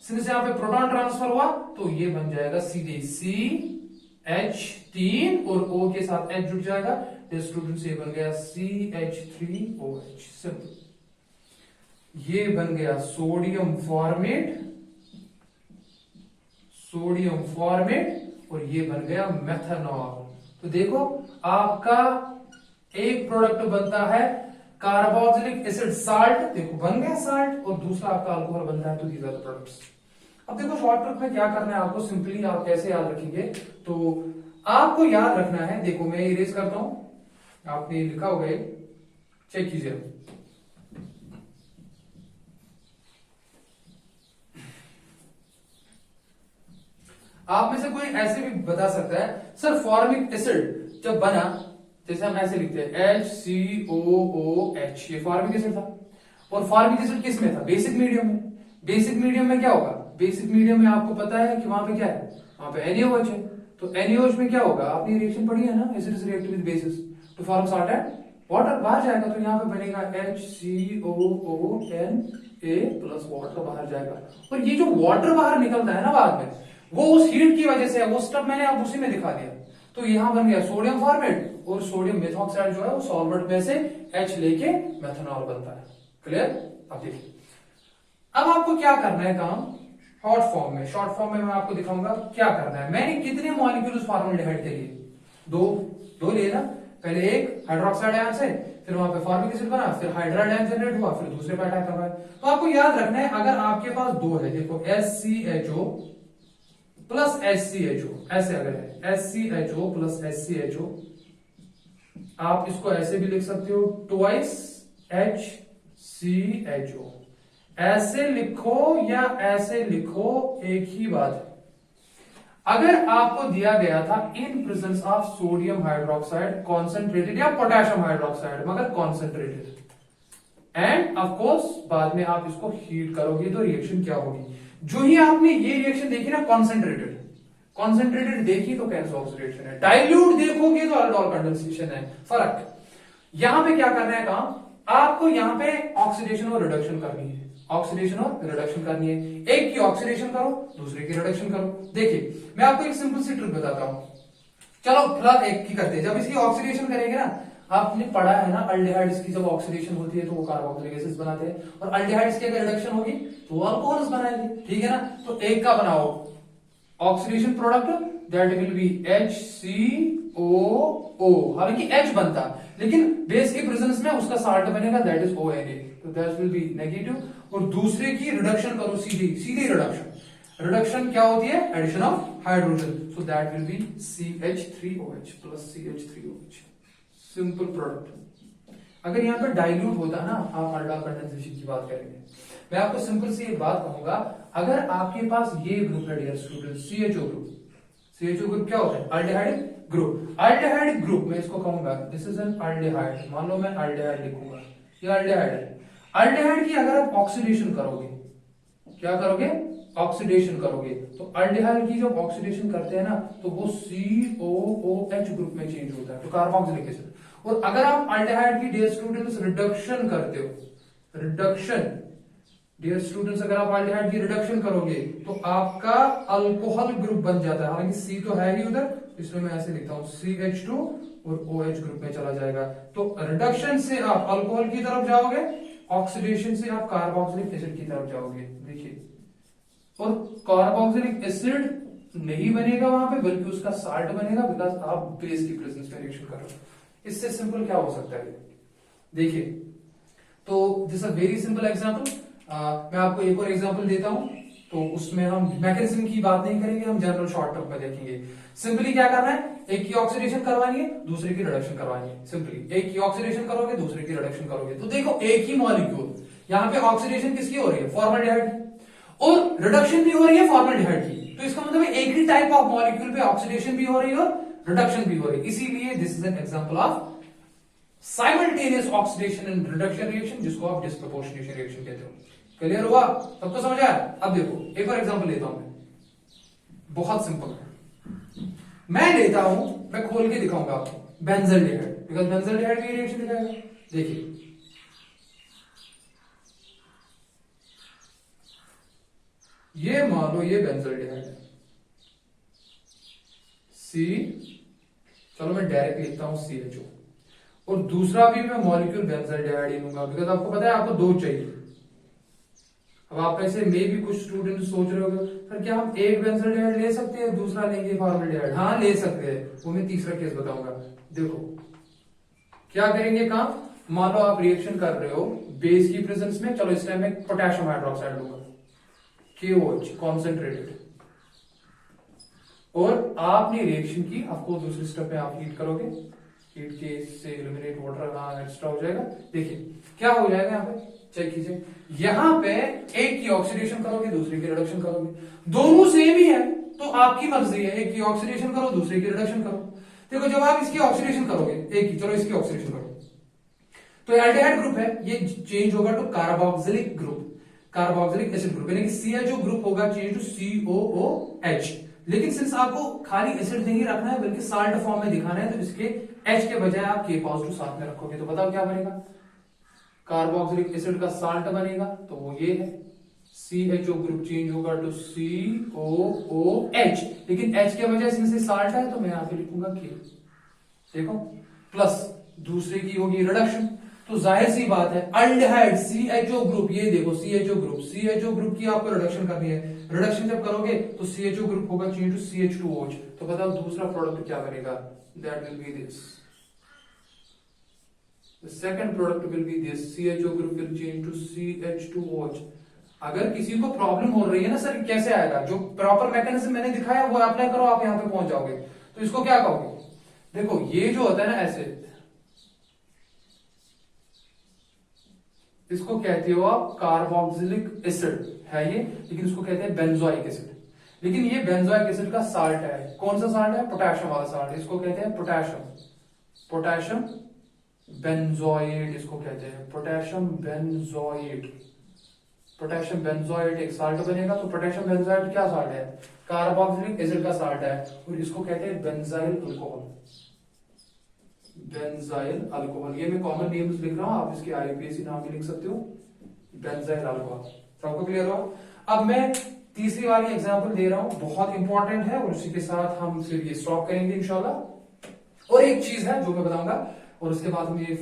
सिंस यहां पे प्रोटॉन ट्रांसफर हुआ तो ये बन जाएगा सीधे CH3 और O के साथ H जुड़ जाएगा, स्टूडेंट से बन गया CH3OH, सिंपल। ये बन गया सोडियम फॉर्मेट, और ये बन गया मेथनॉल। तो देखो आपका एक प्रोडक्ट बनता है कार्बोक्सिलिक एसिड साल्ट, देखो बन गया साल्ट, और दूसरा आपका अल्कोहल बनता है, तो दीज आर द प्रोडक्ट्स। अब देखो शॉर्ट ट्रिक में क्या करना है आपको, सिंपली आप कैसे याद रखेंगे, तो आपको याद रखना है, देखो मैं इरेज करता हूं, आपने लिखा होगा, चेक कीजिए। आप में से कोई ऐसे भी बता सकता है सर फॉर्मिक एसिड जब बना, जैसे हम ऐसे लिखते हैं HCOOH, ये फॉर्मिक एसिड था। और फॉर्मिक एसिड किस में था? बेसिक मीडियम में। बेसिक मीडियम में क्या होगा? बेसिक मीडियम में आपको पता है कि वहां पे क्या है, वहां पे NaOH है। तो NaOH में क्या होगा? आपने रिएक्शन पढ़ी है ना, acids react with bases to form salt and water, बाहर जाएगा तो यहाँ पे बनेगा HCOONA प्लस वाटर बाहर जाएगा। और ये जो वाटर बाहर निकलता है ना बाद में, वो उस हीट की वजह से है, वो स्टेप मैंने आप उसी में दिखा दिया। तो यहाँ बन गया सोडियम फॉर्मेट, और सोडियम मेथॉक्साइड जो है वो सॉल्वेंट में से H लेके मेथनॉल बनता है। क्लियर? अब देखिए, अब आपको क्या करना है काम शॉर्ट फॉर्म में। शॉर्ट फॉर्म में मैं आपको दिखाऊंगा क्या करना है। मैंने कितने मॉलिक्यूल्स फॉर्मल्डिहाइड के लिए? दो लिए ना। पहले एक हाइड्रोक्साइड आयन से, फिर वहां पे फॉर्मिक एसिड बना, फिर हाइड्राइड आयन जनरेट हुआ, फिर दूसरे पे अटैक करवाया। तो आपको याद रखना है, अगर आपके पास दो है, देखो SCHO प्लस HCHO, ऐसे अगर है SCHO प्लस HCHO, आप इसको ऐसे भी लिख सकते हो ट्वाइस HCHO। ऐसे लिखो या ऐसे लिखो, एक ही बात है। अगर आपको दिया गया था इन presence of sodium hydroxide concentrated या पोटेशियम हाइड्रोक्साइड मगर कॉन्सेंट्रेटेड, एंड ऑफ कोर्स बाद में आप इसको हीट करोगे तो रिएक्शन क्या होगी? जो ही आपने ये रिएक्शन देखी ना, कॉन्सेंट्रेटेड देखी तो कैंसर ऑक्सीडेशन है, डाइल्यूट देखोगे तो अल्कोहल कंडेंसेशन है। फर्क यहां पे क्या करना है काम, आपको यहां पे ऑक्सीडेशन और रिडक्शन करनी है। ऑक्सीडेशन और रिडक्शन करनी है, एक की ऑक्सीडेशन करो, दूसरे की रिडक्शन करो। देखिए मैं आपको एक सिंपल सी ट्रिक बताता हूं। चलो फिलहाल एक की करते हैं। जब इसकी ऑक्सीडेशन करेंगे ना, आपने पढ़ा है ना अल्डिहाइड्स की जब ऑक्सीडेशन होती है तो वो कार्बोक्सिलिक एसिड्स बनाते हैं, और अल्डिहाइड्स की अगर रिडक्शन होगी तो वो अल्कोहल्स बनाएंगे। ठीक है ना? तो एक का बनाओ oxidation product, that will B HCOO। हालांकि H बनता, लेकिन बेस के प्रेजेंस में उसका साल्ट बनेगा, दैट इज ONA, तो दैट विल बी नेगेटिव। और दूसरे की रिडक्शन करो, सीधी रिडक्शन। रिडक्शन क्या होती है? Addition of hydrogen, so that will be CH3OH plus CH3OH, simple product. अगर यहाँ पे डाइल्यूट होता ना, आप अल्कोहल कंडेंसेशन की बात करेंगे। मैं आपको सिंपल सी एक बात कहूंगा, अगर आपके पास ये ग्रुप है dear student, CHO group. CHO group क्या होता है? Aldehyde group. अल्डिहाइड ग्रुप में इसको कहूंगा दिस इज एन अल्डिहाइड। मान लो मैं अल्डिहाइड लिखूंगा, ये अल्डिहाइड है। अल्डिहाइड की अगर आप ऑक्सीडेशन करोगे, क्या करोगे? ऑक्सीडेशन करोगे, तो अल्डिहाइड की जब ऑक्सीडेशन करते हैं ना, तो वो COOH ग्रुप में चेंज होता है, तो कार्बोक्सिलिक एसिड। और अगर आप अल्डिहाइड की डियर स्टूडेंट्स रिडक्शन करते हो, रिडक्शन डियर स्टूडेंट्स अगर आप अल्डिहाइड की रिडक्शन करोगे तो आपका अल्कोहल ग्रुप बन जाता है। हालांकि C तो है ही उधर, इसमें मैं ऐसे लिखता हूं CH2 और OH ग्रुप में चला जाएगा। तो रिडक्शन से आप अल्कोहल की तरफ जाओगे, ऑक्सीडेशन से आप कार्बोक्सिलिक एसिड की तरफ जाओगे। देखिए, और कार्बोक्सिलिक एसिड नहीं बनेगा वहां पे, बल्कि उसका साल्ट बनेगा, बिकॉज आप बेस की प्रेजेंस में रिएक्शन कर रहे हो। इससे सिंपल क्या हो सकता है? देखिए, तो this a very simple example. मैं आपको एक और एग्जांपल देता हूं, तो उसमें हम मैकेनिज्म की बात नहीं करेंगे, हम जनरल शॉर्ट टर्म में देखेंगे। सिंपली क्या करना है, एक की ऑक्सीडेशन करवानी है, दूसरे की रिडक्शन करवानी है। सिंपली एक की ऑक्सीडेशन करोगे, दूसरे की रिडक्शन करोगे। तो देखो एक ही मॉलिक्यूल, यहां पे ऑक्सीडेशन किसकी हो रही है? फॉर्मल्डिहाइड की, और रिडक्शन भी हो रही है फॉर्मल्डिहाइड की। तो इसका मतलब है एक ही टाइप ऑफ मॉलिक्यूल पे ऑक्सीडेशन भी हो रही है और रिडक्शन भी हो रही है। इसीलिए this is an example of simultaneous oxidation and reduction reaction, जिसको आप डिस्प्रोपोर्शनेशन रिएक्शन कहते हो। क्लियर हुआ? सबको समझ आया? अब देखो एक और एग्जांपल लेता हूं मैं, बहुत सिंपल मैं लेता हूं, मैं खोल के दिखाऊंगा आपको, बेंजल्डिहाइड, बिकॉज बेंजल्डिहाइड भी रिएक्शन दिखाएगा। देखिए, ये मान लो ये बेंजल्डिहाइड है, C, चलो मैं डायरेक्ट लिखता हूं CHO, और दूसरा भी मैं मॉलिक्यूल बेंजल्डिहाइड ही लूंगा, बिकॉज आपको पता है आपको दो चाहिए। अब आप में से मे भी कुछ स्टूडेंट सोच रहे होंगे, सर क्या हम एक बेंजल्डिहाइड ले सकते हैं, दूसरा लेंगे फॉर्मल्डिहाइड? हाँ ले सकते हैं, वो मैं तीसरा केस बताऊंगा। देखो क्या करेंगे काम, मान लो आप रिएक्शन कर रहे हो बेस की प्रेजेंस में, चलो इस टाइम में पोटेशियम हाइड्रोक्साइड लूंगा, KOH कॉन्सेंट्रेटेड, और आपने रिएक्शन की, आपको दूसरे स्टेप में आप हीट करोगे, हीट के से एलिमिनेट वाटर एक्स्ट्रा हो जाएगा। देखिए क्या हो जाएगा, यहाँ पे चेक कीजिए, यहां पे एक की ऑक्सीडेशन करोगे, दूसरे की रिडक्शन करोगे, दोनों सेम ही है, तो आपकी मर्जी है, एक की ऑक्सीडेशन करो दूसरे की रिडक्शन करो। देखो जब आप इसकी ऑक्सीडेशन करोगे, एक की, चलो इसकी ऑक्सीडेशन करो, तो एल्डिहाइड ग्रुप है, ये चेंज होगा to carboxylic group, carboxylic acid group, यानी कि CHO ग्रुप होगा चेंज टू COOH। लेकिन सिंस आपको खाली एसिड नहीं रखना है बल्कि साल्ट फॉर्म में दिखाना है, तो इसके H के बजाय आप K पॉजिटिव साथ में रखोगे, तो बताओ क्या बनेगा, कार्बोक्सिलिक एसिड का साल्ट बनेगा, तो वो ये है, CHO ग्रुप चेंज होगा टू COOH, लेकिन H के बजाय सिंस साल्ट है तो मैं यहां पे लिखूंगा K। देखो प्लस दूसरे की होगी रिडक्शन, तो जाहिर सी बात है अल्डिहाइड CHO ग्रुप, ये देखो CHO ग्रुप की आपको रिडक्शन करनी है, रिडक्शन जब करोगे तो CHO ग्रुप होगा चेंज टू CH2OH, तो बताओ दूसरा प्रोडक्ट क्या बनेगा, that will be this, the second product will be this, CHO group will change to CH2OH। अगर किसी को प्रॉब्लम हो रही है ना सर कैसे आएगा, जो प्रॉपर मैकेनिज्म मैंने दिखाया वो अप्लाई करो, आप यहां पे पहुंच जाओगे। तो इसको क्या कहोगे, देखो ये जो होता है ना एसिड, इसको कहते हो आप कार्बोक्सिलिक एसिड है ये, लेकिन इसको कहते हैं बेंजोइक एसिड, लेकिन ये बेंजोइक एसिड का साल्ट है, कौन सा साल्ट है, पोटेशियम वाला साल्ट, इसको कहते हैं पोटेशियम बेंजोएट, इसको कहते हैं पोटेशियम बेंजोएट एक साल्ट बनेगा। तो पोटेशियम बेंजोएट क्या साल्ट है, कार्बोक्सिलिक एसिड का साल्ट है, और इसको कहते हैं बेंजाइल अल्कोहल। ये मैं कॉमन नेम्स लिख रहा हूं, आप इसके IUPAC नाम भी लिख सकते हो, बेंजाइल अल्कोहल। सबको क्लियर हो। अब मैं तीसरी वाली एग्जांपल दे रहा हूं, बहुत इंपॉर्टेंट है, और उसी के साथ हम फिर ये स्टॉप करेंगे इंशाल्लाह। और एक चीज है जो मैं बताऊंगा, और उसके बाद हम ये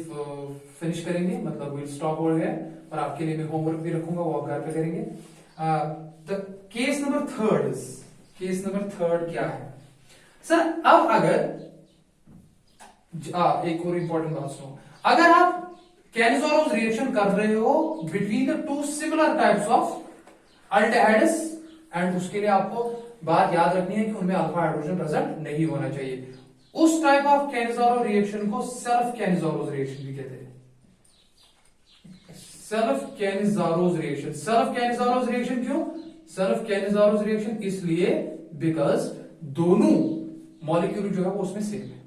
फिनिश करेंगे, मतलब विल स्टॉप हो गया, और आपके लिए मैं होमवर्क भी रखूंगा, वो आप घर पे करेंगे। केस नंबर थर्ड क्या है सर, अब अगर एक और इंपॉर्टेंट बात सुनो, अगर आप कैनिज़ोरोस रिएक्शन कर रहे हो between the two similar types of aldehydes, and उसके लिए आपको बात याद रखनी है कि उनमें अल्फा हाइड्रोजन प्रेजेंट नहीं होना चाहिए, उस टाइप ऑफ कैनिज़ोरो रिएक्शन को सेल्फ कैनिज़ोरोस रिएक्शन भी कहते हैं। सेल्फ कैनिज़ोरोस रिएक्शन क्यों, सेल्फ कैनिज़ोरोस रिएक्शन इसलिए बिकॉज दोनों मॉलिक्यूल जो है वो उसमें सेम है।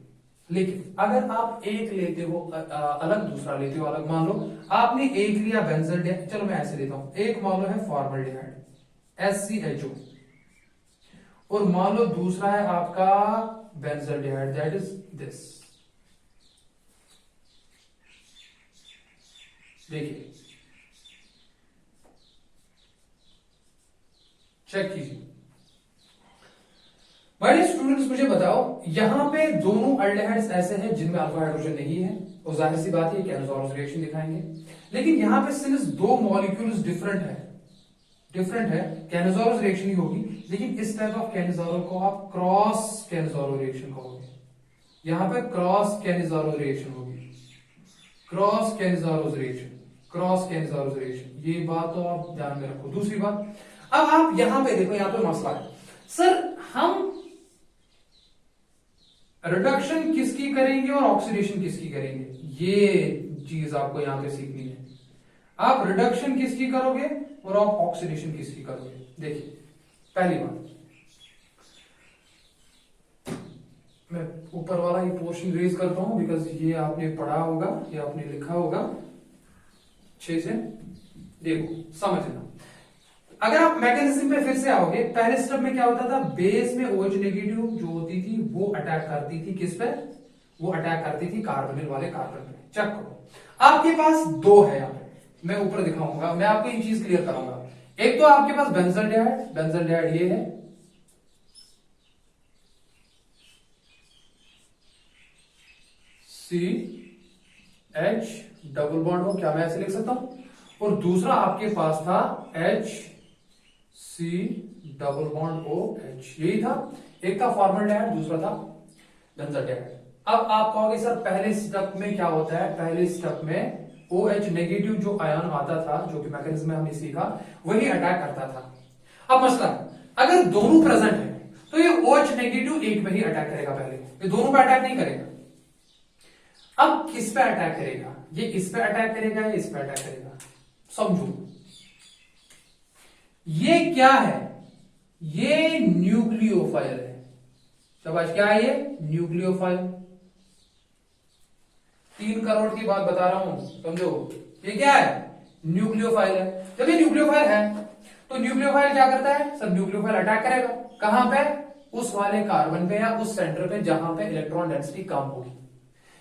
लेकिन अगर आप एक लेते हो अलग, दूसरा लेते हो अलग, मान लो आपने एक लिया बेंजल्डिहाइड, चलो मैं ऐसे लेता हूं, एक मान लो है फॉर्मल्डिहाइड SCHO, और मान लो दूसरा है आपका बेंजल्डिहाइड, दैट इज दिस। देखिए चेक कीजिए भाई स्टूडेंट्स, मुझे बताओ यहां पे दोनों अल्डिहाइड्स ऐसे हैं जिनमें अल्फा हाइड्रोजन नहीं है, और जाहिर सी बात है कैनिज़ोरोस रिएक्शन दिखाएंगे। लेकिन यहां पे सिंस दो मॉलिक्यूल्स डिफरेंट है, कैनिज़ोरोस रिएक्शन ही होगी, लेकिन इस टाइप ऑफ कैनिज़ोरो को आप क्रॉस कैनिज़ोरो रिएक्शन कहोगे। यहां पे क्रॉस कैनिज़ोरो रिएक्शन होगी, क्रॉस कैनिज़ोरोस रिएक्शन, ये बात तो आप ध्यान में रखो। दूसरी बात, अब आप यहां पे देखो, यहां पे मसला है सर, हम रिडक्शन किसकी करेंगे और ऑक्सीडेशन किसकी करेंगे, ये चीज आपको यहां पे सीखनी है। आप रिडक्शन किसकी करोगे और आप ऑक्सीडेशन किसकी करोगे। देखिए पहली बात, मैं ऊपर वाला ये पोर्शन रेज करता हूं बिकॉज ये आपने पढ़ा होगा, ये आपने लिखा होगा अच्छे से, देखो समझना। अगर आप मैकेनिज्म पे फिर से आओगे, पहले स्टेप में क्या होता था, बेस में OH नेगेटिव जो होती थी वो अटैक करती थी किस पे, वो अटैक करती थी कार्बोनिल वाले कार्बन पे। चेक करो, आपके पास दो है, यहां पे मैं ऊपर दिखाऊंगा, मैं आपको ये चीज क्लियर कराऊंगा। एक तो आपके पास बेंजल्डिहाइड ये है, CH डबल बॉन्ड हो, क्या मैं ऐसे लिख सकता हूं, और दूसरा आपके पास था HC डबल बॉन्ड OH, यही था। एक था फॉर्मल्डिहाइड, दूसरा था बेंजल्डिहाइड। अब आप कहोगे सर पहले स्टेप में क्या होता है, पहले स्टेप में OH नेगेटिव जो आयन आता था, जो कि मैकेनिज्म में हमने सीखा, वही अटैक करता था। अब मसला, अगर दोनों प्रेजेंट है तो ये OH नेगेटिव एक में ही अटैक करेगा, पहले ये दोनों पे अटैक नहीं करेगा। अब किस पे अटैक करेगा, ये इस पे अटैक करेगा या इस पे अटैक करेगा, समझो। ये क्या है, ये न्यूक्लियोफाइल है। शाबाश, क्या है ये? न्यूक्लियोफाइल। 3 करोड़ की बात बता रहा हूं, समझो। ये क्या है? न्यूक्लियोफाइल है। जब ये न्यूक्लियोफाइल है तो न्यूक्लियोफाइल क्या करता है? सब न्यूक्लियोफाइल अटैक करेगा। कहां पे? उस वाले कार्बन पे या उस सेंटर पे जहां पे इलेक्ट्रॉन डेंसिटी कम होगी।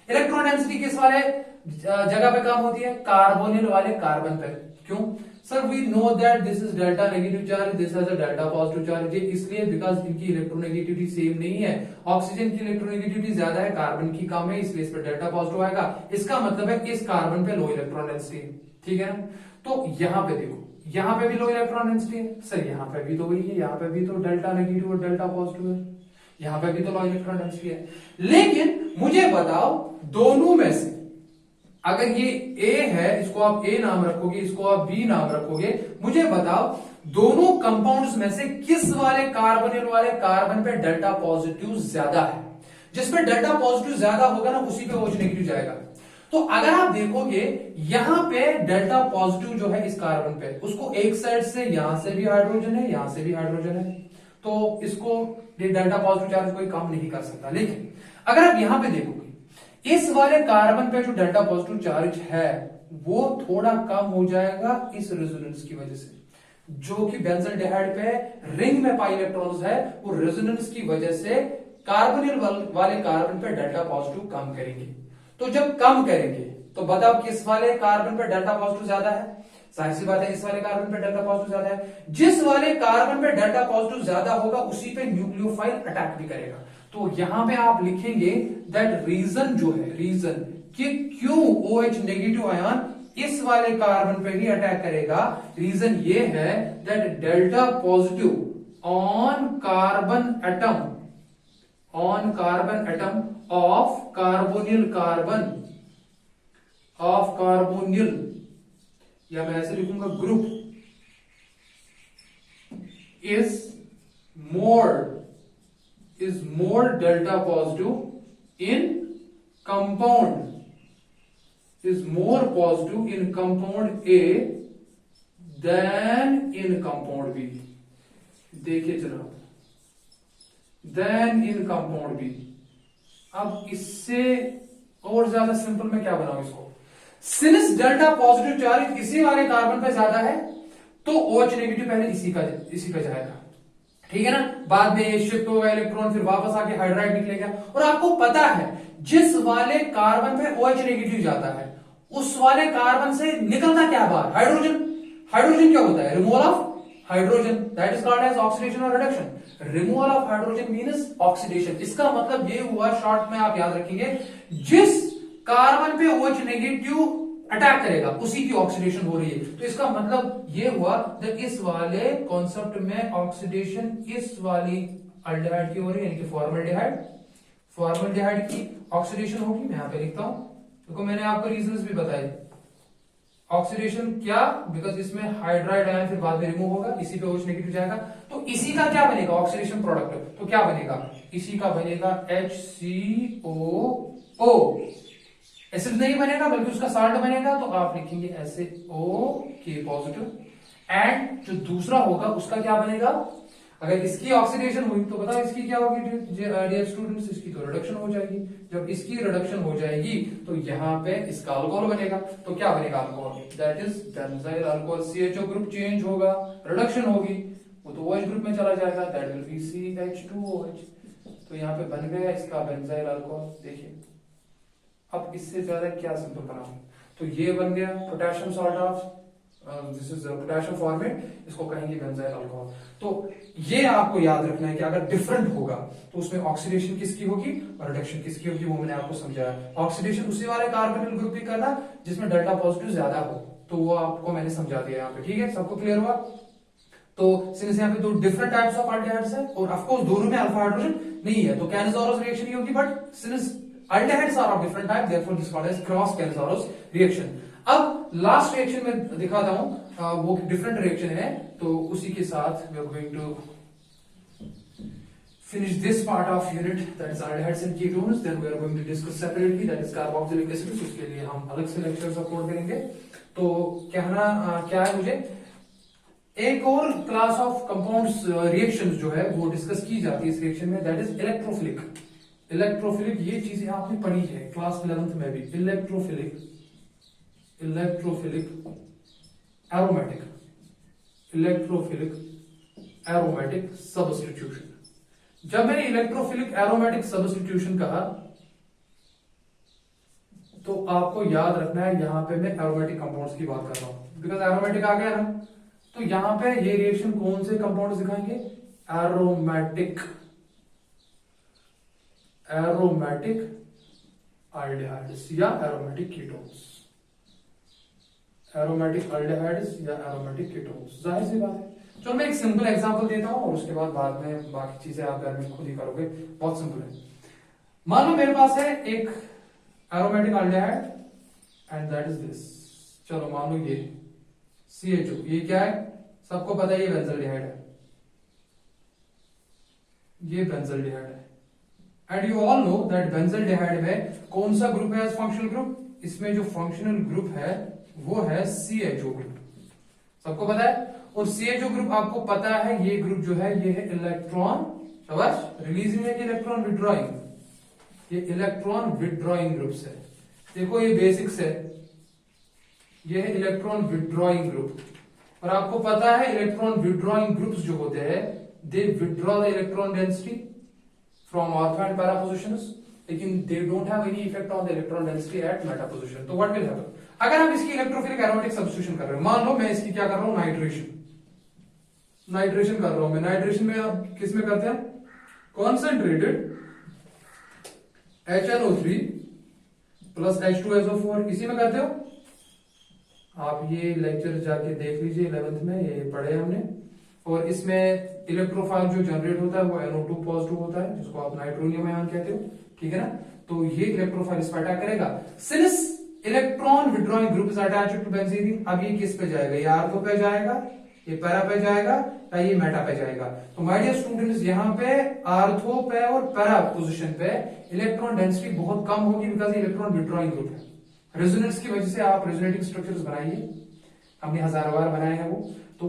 इलेक्ट्रॉन डेंसिटी किस वाले जगह पे कम होती है? कार्बोनिल वाले कार्बन पे। क्यों? Sir we know that this is delta negative charge, this has a delta positive charge. ये इसलिए बिकॉज इनकी इलेक्ट्रोनेगेटिविटी सेम नहीं है। ऑक्सीजन की इलेक्ट्रोनेगेटिविटी ज्यादा है, कार्बन की कम है, इसलिए इस पर डेल्टा पॉजिटिव आएगा। इसका मतलब है इस कार्बन पे लो इलेक्ट्रॉन डेंसिटी है। ठीक है ना? तो यहां पे देखो, यहां पे भी लो इलेक्ट्रॉन डेंसिटी है। सर यहां पे भी तो वही है, यहां पे भी तो डेल्टा नेगेटिव और डेल्टा पॉजिटिव है, यहां पे भी तो लो इलेक्ट्रॉन डेंसिटी है। लेकिन मुझे बताओ दोनों में से अगर ये A है, इसको आप A नाम रखोगे, इसको आप B नाम रखोगे, मुझे बताओ दोनों कंपाउंड्स में से किस वाले कार्बोनिल वाले कार्बन पे डेल्टा पॉजिटिव ज्यादा है? जिसपे डेल्टा पॉजिटिव ज्यादा होगा ना, उसी पे OH नेगेटिव जाएगा। तो अगर आप देखोगे यहां पे डेल्टा पॉजिटिव जो है इस कार्बन पे, उसको एक साइड से यहां से भी हाइड्रोजन है, यहां से भी हाइड्रोजन है, तो इसको डेल्टा पॉजिटिव चार्ज कोई काम नहीं कर सकता। लेकिन अगर आप यहां पे देखोगे इस वाले कार्बन पे जो डेल्टा पॉजिटिव चार्ज है वो थोड़ा कम हो जाएगा इस रेजोनेंस की वजह से, जो कि बेंजल्डिहाइड पे रिंग में पाई इलेक्ट्रॉन्स है, वो रेजोनेंस की वजह से कार्बोनिल वाले कार्बन पे डेल्टा पॉजिटिव कम करेंगे। तो जब कम करेंगे तो बताओ किस वाले कार्बन पे डेल्टा पॉजिटिव ज्यादा है? जाहिर सी बात है इस वाले कार्बन पे डेल्टा पॉजिटिव ज्यादा है। जिस वाले कार्बन पे डेल्टा पॉजिटिव ज्यादा होगा उसी पे न्यूक्लियोफाइल अटैक भी करेगा। तो यहां पे आप लिखेंगे दैट रीजन जो है, रीजन कि क्यों OH नेगेटिव आयन इस वाले कार्बन पे ही अटैक करेगा, रीजन ये है that delta positive on carbon atom of carbonyl या मैं ऐसे लिखूंगा group is more delta positive in compound, is more positive in compound A than in compound B। देखिए जनाब, than in compound B। अब इससे और ज्यादा सिंपल मैं क्या बनाऊं इसको? सिंस डेल्टा पॉजिटिव चार्ज इसी वाले कार्बन पे ज्यादा है तो OH नेगेटिव पहले इसी का जाएगा। ठीक है ना? बाद में ये शिफ्ट होगा इलेक्ट्रॉन, फिर वापस आके हाइड्राइड निकलेगा। और आपको पता है जिस वाले कार्बन पे OH नेगेटिव जाता है उस वाले कार्बन से निकलता क्या बाहर? हाइड्रोजन। हाइड्रोजन क्या होता है? Removal of hydrogen, that is called as oxidation और reduction. Removal of hydrogen means oxidation. इसका मतलब ये हुआ, शॉर्ट में आप याद रखेंगे, जिस कार्बन पे OH नेगेटिव अटैक करेगा उसी की ऑक्सीडेशन हो रही है। तो इसका मतलब ये हुआ कि इस वाले कॉन्सेप्ट में ऑक्सीडेशन इस वाली अल्डिहाइड की हो रही है, यानी कि फॉर्मल्डिहाइड की ऑक्सीडेशन होगी। मैं यहां पे लिखता हूं, देखो मैंने आपको रीजंस भी बताए। ऑक्सीडेशन क्या? बिकॉज इसमें हाइड्राइड आयन फिर बाद में रिमूव होगा, इसी पे OH नेगेटिव जाएगा, तो इसी का क्या बनेगा? Oxidation product. तो क्या बनेगा? इसी का बनेगा HCOO। एसिड नहीं बनेगा बल्कि उसका साल्ट बनेगा, तो आप लिखेंगे SaO पॉजिटिव। एंड जो दूसरा होगा उसका क्या बनेगा? अगर इसकी ऑक्सीडेशन हुई तो बताओ इसकी क्या होगी डियर स्टूडेंट्स? इसकी तो रिडक्शन हो जाएगी। जब इसकी रिडक्शन हो जाएगी तो यहाँ पे इसका अल्कोहल बनेगा। तो क्या बनेगा? Alcohol, that is benzyl alcohol. CHO group change होगा, रिडक्शन होगी, वो तो OH ग्रुप में चला जाएगा, दैट विल बी CH2OH। तो यहाँ पे बन गया इसका बेंजाइल अल्कोहल। देखिए अब इससे ज्यादा क्या सिंपल बनाऊं? तो ये बन गया potassium salt of this is potassium format, इसको कहेंगे बेंजाइल अल्कोहल। तो ये आपको याद रखना है कि अगर डिफरेंट होगा तो उसमें ऑक्सीडेशन किसकी होगी और रिडक्शन किसकी होगी, वो मैंने आपको समझाया। ऑक्सीडेशन उसी वाले कार्बोनिल ग्रुप की करना जिसमें डेल्टा पॉजिटिव ज्यादा हो, तो वो आपको मैंने समझा दिया यहाँ पे। ठीक है, सबको क्लियर हुआ? तो सिंस यहाँ पे दो डिफरेंट टाइप्स ऑफ अल्डिहाइड्स है और ऑफ कोर्स दोनों में अल्फा हाइड्रोजन नहीं है, तो कैनज़ारोस रिएक्शन ही होगी। But since aldehydes are of different type, therefore this is called as cross Canizarose reaction। अब लास्ट रिएक्शन में दिखाता हूं, वो डिफरेंट रिएक्शन है, तो उसी के साथ we are going to finish this part of unit, that is aldehydes and ketones। then we are going to discuss separately, that is carboxylic acid। उसके लिए हम अलग से लेक्चर्स अपलोड करेंगे। तो कहना क्या है मुझे एक और क्लास ऑफ कंपाउंड्स रिएक्शंस जो है वो डिस्कस की जाती है इस रिएक्शन में, दैट इज इलेक्ट्रोफिलिक। इलेक्ट्रोफिलिक ये चीजें आपने पढ़ी है क्लास 11th में भी। Electrophilic aromatic, electrophilic aromatic substitution. जब मैंने इलेक्ट्रोफिलिक एरोमेटिक सब्स्टिट्यूशन कहा तो आपको याद रखना है यहां पे मैं एरोमेटिक कंपाउंड्स की बात कर रहा हूं, बिकॉज एरोमेटिक आ गया ना, तो यहां पे ये रिएक्शन कौन से कंपाउंड्स दिखाएंगे? एरोमेटिक एल्डिहाइड्स या एरोमेटिक कीटोन्स, एरोमेटिक एल्डिहाइड्स या एरोमेटिक कीटोन्स। जाहिर सी बात है। चलो मैं एक सिंपल एग्जांपल देता हूं और उसके बाद में बाकी चीजें आप घर में खुद ही करोगे, बहुत सिंपल है। मान लो मेरे पास है एक aromatic aldehyde and that is this. चलो मान लो ये CHO, ये क्या है? सबको पता है ये बेंजल्डिहाइड है, ये बेंजल्डिहाइड है। And you all know that benzaldehyde में कौन सा ग्रुप है एज फंक्शनल ग्रुप? इसमें जो फंक्शनल ग्रुप है वो है CHO ग्रुप, सबको पता है। और CHO ग्रुप आपको पता है ये ग्रुप जो है ये है इलेक्ट्रॉन शाबाश रिलीजिंग है कि इलेक्ट्रॉन विड्रॉइंग? ये इलेक्ट्रॉन विड्रॉइंग ग्रुप्स है। देखो ये बेसिक्स है, ये है इलेक्ट्रॉन विड्रॉइंग ग्रुप। और आपको पता है इलेक्ट्रॉन विड्रॉइंग ग्रुप्स जो होते हैं they withdraw the electron density from ortho and para positions, लेकिन they don't have any effect on the electron density at meta position. तो व्हाट विल हैपन? अगर हम इसकी इलेक्ट्रोफिलिक एरोमेटिक सब्स्टिट्यूशन कर रहे हैं, मान लो मैं इसकी क्या कर रहा हूं? नाइट्रेशन कर रहा हूं मैं। नाइट्रेशन में आप किस में करते हैं? कॉन्सेंट्रेटेड HNO3 प्लस H2SO4 इसी में करते हो आप। ये लेक्चर जाके देख लीजिए 11th में, ये पढ़े हमने। और इसमें इलेक्ट्रोफाइल जो जनरेट होता है वो NO2 पॉजिटिव होता है, जिसको आप नाइट्रोनियम आयन कहते हो, ठीक है ना। तो ये इलेक्ट्रोफाइल इस पर अटैक करेगा। Since electron withdrawing group is attached to benzene, अब ये किस पे जाएगा? ये आर्थो पे जाएगा, ये पैरा पे जाएगा या ये मेटा पे जाएगा? तो माय डियर स्टूडेंट्स यहाँ पे आर्थो पे और पैरा पोजीशन पे इलेक्ट्रॉन डेंसिटी बहुत कम होगी, बिकॉज इलेक्ट्रॉन विड्रॉइंग ग्रुप है। रेजोनेंस की वजह से आप रेजोनेटिंग स्ट्रक्चर्स बनाइए, हमने हजारों बार बनाए हैं वो, तो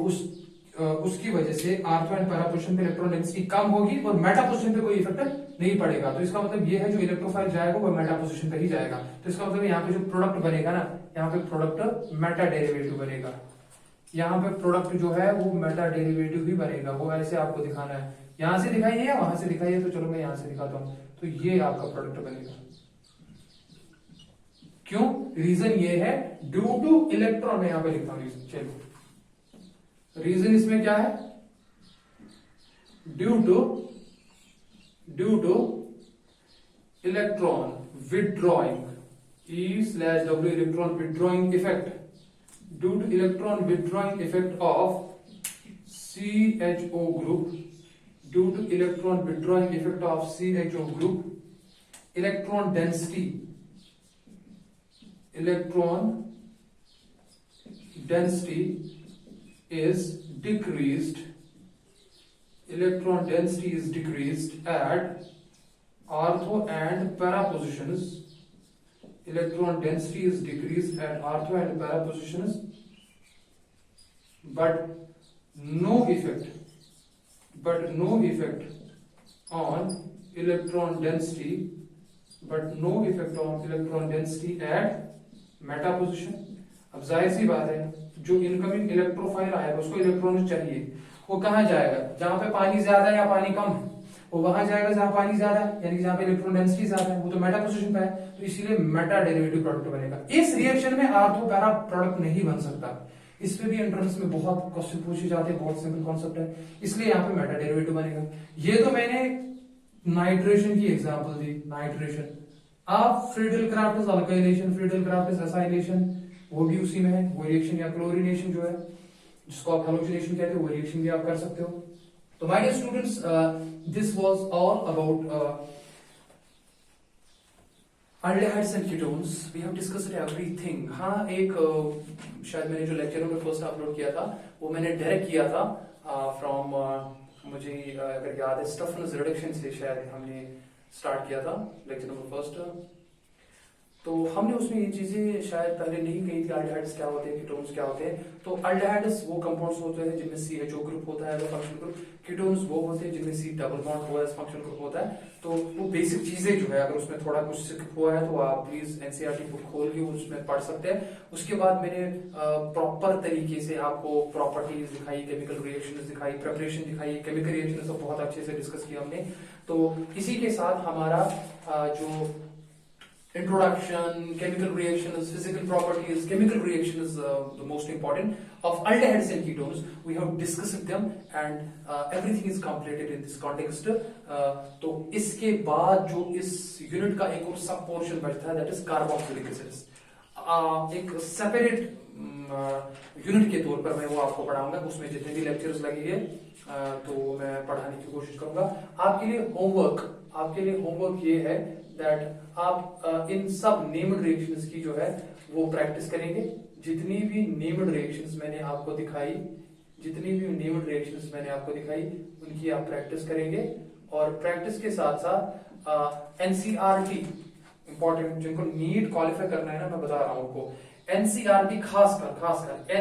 उसकी वजह से आर्थो एंड पैरा पोजीशन पे इलेक्ट्रॉन डेंसिटी कम होगी और मेटा पोजीशन पे कोई इफेक्ट नहीं पड़ेगा। तो इसका मतलब ये है जो इलेक्ट्रोफाइल जाएगा वो मेटा पोजीशन पे ही जाएगा। तो इसका मतलब यहाँ पे जो प्रोडक्ट बनेगा ना, यहाँ पे प्रोडक्ट मेटा डेरिवेटिव बनेगा। यहाँ पे प्रोडक्ट जो है वो मेटा डेरिवेटिव ही बनेगा। वो ऐसे आपको दिखाना है, यहां से दिखाइए या वहां से दिखाइए। तो चलो मैं यहां से दिखाता हूं। तो ये आपका प्रोडक्ट बनेगा। क्यों? रीजन ये है ड्यू टू इलेक्ट्रॉन, में यहां पे लिखता हूं रीजन। चलो रीजन इसमें क्या है? Due two electron withdrawing, E/W electron withdrawing effect, due to electron withdrawing effect of CHO group, due to electron withdrawing effect of CHO group, electron density is decreased, electron density is decreased at ortho and para positions. Electron density is decreased at ortho and para positions, but no effect on electron density, at meta position. अब जाहिर सी बात है जो incoming electrophile आएगा उसको electron चाहिए, वो कहां जाएगा? जहां पे पानी ज्यादा है या पानी कम है, वो वहां जाएगा जहां पानी ज्यादा है, यानी कि जहां पे इलेक्ट्रॉन डेंसिटी ज्यादा है, वो तो मेटा पोजीशन पे है। तो इसीलिए मेटा डेरिवेटिव प्रोडक्ट बनेगा। इस रिएक्शन में आर्थो पैरा प्रोडक्ट नहीं बन सकता। इस पे भी एंट्रेंस में बहुत क्वेश्चन पूछे जाते हैं, बहुत सिंपल कॉन्सेप्ट है, इसलिए यहाँ पे मेटा डेरिवेटिव बनेगा। ये तो मैंने नाइट्रेशन की एग्जांपल दी। नाइट्रेशन, आप Friedel craft alkylation, Friedel Crafts acylation, वो भी उसी में है। वो रिएक्शन या क्लोरिनेशन जो है जिसको आप हेलोजिनेशन कहते हो, वो रिएक्शन भी आप कर सकते हो। तो my dear students, this was all about aldehydes and ketones. We have discussed everything. हाँ, एक शायद मैंने जो लेक्चर में फर्स्ट अपलोड किया था वो मैंने डायरेक्ट किया था फ्रॉम मुझे अगर याद है स्टफनेस रिडक्शन से शायद हमने स्टार्ट किया था लेक्चर नंबर फर्स्ट। तो हमने उसमें ये चीजें शायद पहले नहीं कही थी, अल्डिहाइड्स क्या होते हैं, कीटोन्स क्या होते हैं। तो अल्डिहाइड्स वो कंपाउंड्स होते हैं जिनमें CHO ग्रुप होता है, फंक्शनल ग्रुप। कीटोन्स वो होते हैं जिनमें C डबल बॉन्ड हुआ है, फंक्शनल ग्रुप होता है। तो वो बेसिक चीजें जो है, अगर उसमें थोड़ा कुछ सीख हुआ है तो आप प्लीज NCERT बुक खोल के उसमें पढ़ सकते हैं। उसके बाद मैंने प्रॉपर तरीके से आपको प्रॉपर्टीज दिखाई, केमिकल रिएक्शंस दिखाई, प्रिपरेशन दिखाई, केमिकल रिएक्शंस को बहुत अच्छे से डिस्कस किया हमने। तो इसी के साथ हमारा जो introduction, chemical reactions, physical properties, chemical reactions, the most important of aldehydes and ketones. We have discussed them and everything is completed in this context. तो इसके बाद जो इस यूनिट का एक और सब पोर्शन बचता है, that is carboxylic acids. एक सेपरेट यूनिट के तौर पर मैं वो आपको पढ़ाऊंगा। उसमें जितने भी लेक्चर्स लगेंगे तो मैं पढ़ाने की कोशिश करूंगा। आपके लिए होमवर्क ये है दैट आप इन सब नेम्ड रिएक्शंस की जो है वो प्रैक्टिस करेंगे। जितनी भी नेम्ड रिएक्शंस मैंने आपको दिखाई उनकी आप प्रैक्टिस करेंगे। और प्रैक्टिस के साथ साथ NCERT इंपॉर्टेंट, जिनको नीट क्वालिफाई करना है ना, मैं बता रहा हूं आपको, NCERT खासकर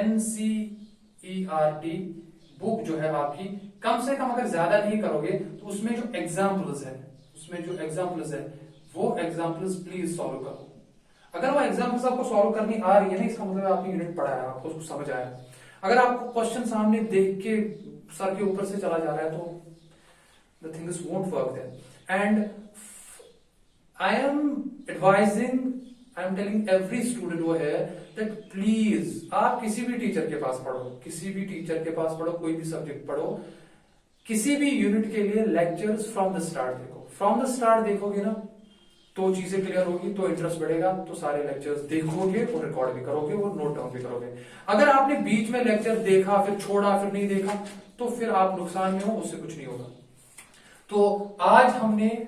NCERT बुक जो है आपकी, कम से कम अगर ज्यादा नहीं करोगे तो उसमें जो एग्जाम्पल्स है वो एग्जाम्पल्स प्लीज सॉल्व करो। अगर वो एग्जाम्पल्स आपको सॉल्व करनी आ रही है ना, इसका मतलब आपने यूनिट पढ़ा है, आपको उसको समझ आया। अगर आपको क्वेश्चन सामने देख के सर के ऊपर से चला जा रहा है तो the things won't work there. And I am telling every student वो है दैट प्लीज आप किसी भी टीचर के पास पढ़ो, कोई भी सब्जेक्ट पढ़ो, किसी भी यूनिट के लिए लेक्चर्स फ्रॉम द स्टार्ट देखोगे ना तो चीजें क्लियर होगी, तो इंटरेस्ट बढ़ेगा, तो सारे लेक्चर्स देखोगे और रिकॉर्ड भी करोगे और नोट डाउन भी करोगे। अगर आपने बीच में लेक्चर देखा, फिर छोड़ा, फिर नहीं देखा, तो फिर आप नुकसान में हो, उससे कुछ नहीं होगा। तो आज हमने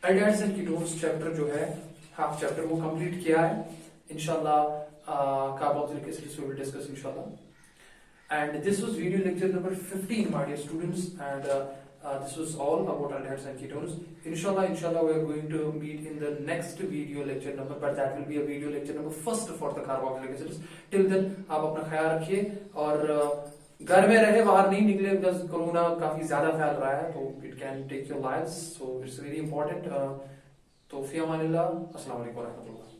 एल्डिहाइड्स एंड कीटोन्स चैप्टर जो है, हाफ चैप्टर, वो कंप्लीट किया है। इंशाल्लाह carboxylic acids we will discuss inshallah. And this was video lecture number 15, my dear students, and this was all about aldehydes and ketones. Inshallah we are going to meet in the next video lecture number, but that will be a video lecture number first for the carboxylic acids. Till then आप अपना ख्याल रखिए और घर में रहे, बाहर नहीं निकले, बिकॉज कोरोना काफी ज्यादा फैल रहा है, तो it can take your lives, so it's very important. तो फी अमानिल्लाह, अस्सलाम वालेकुम व रहमतुल्लाह।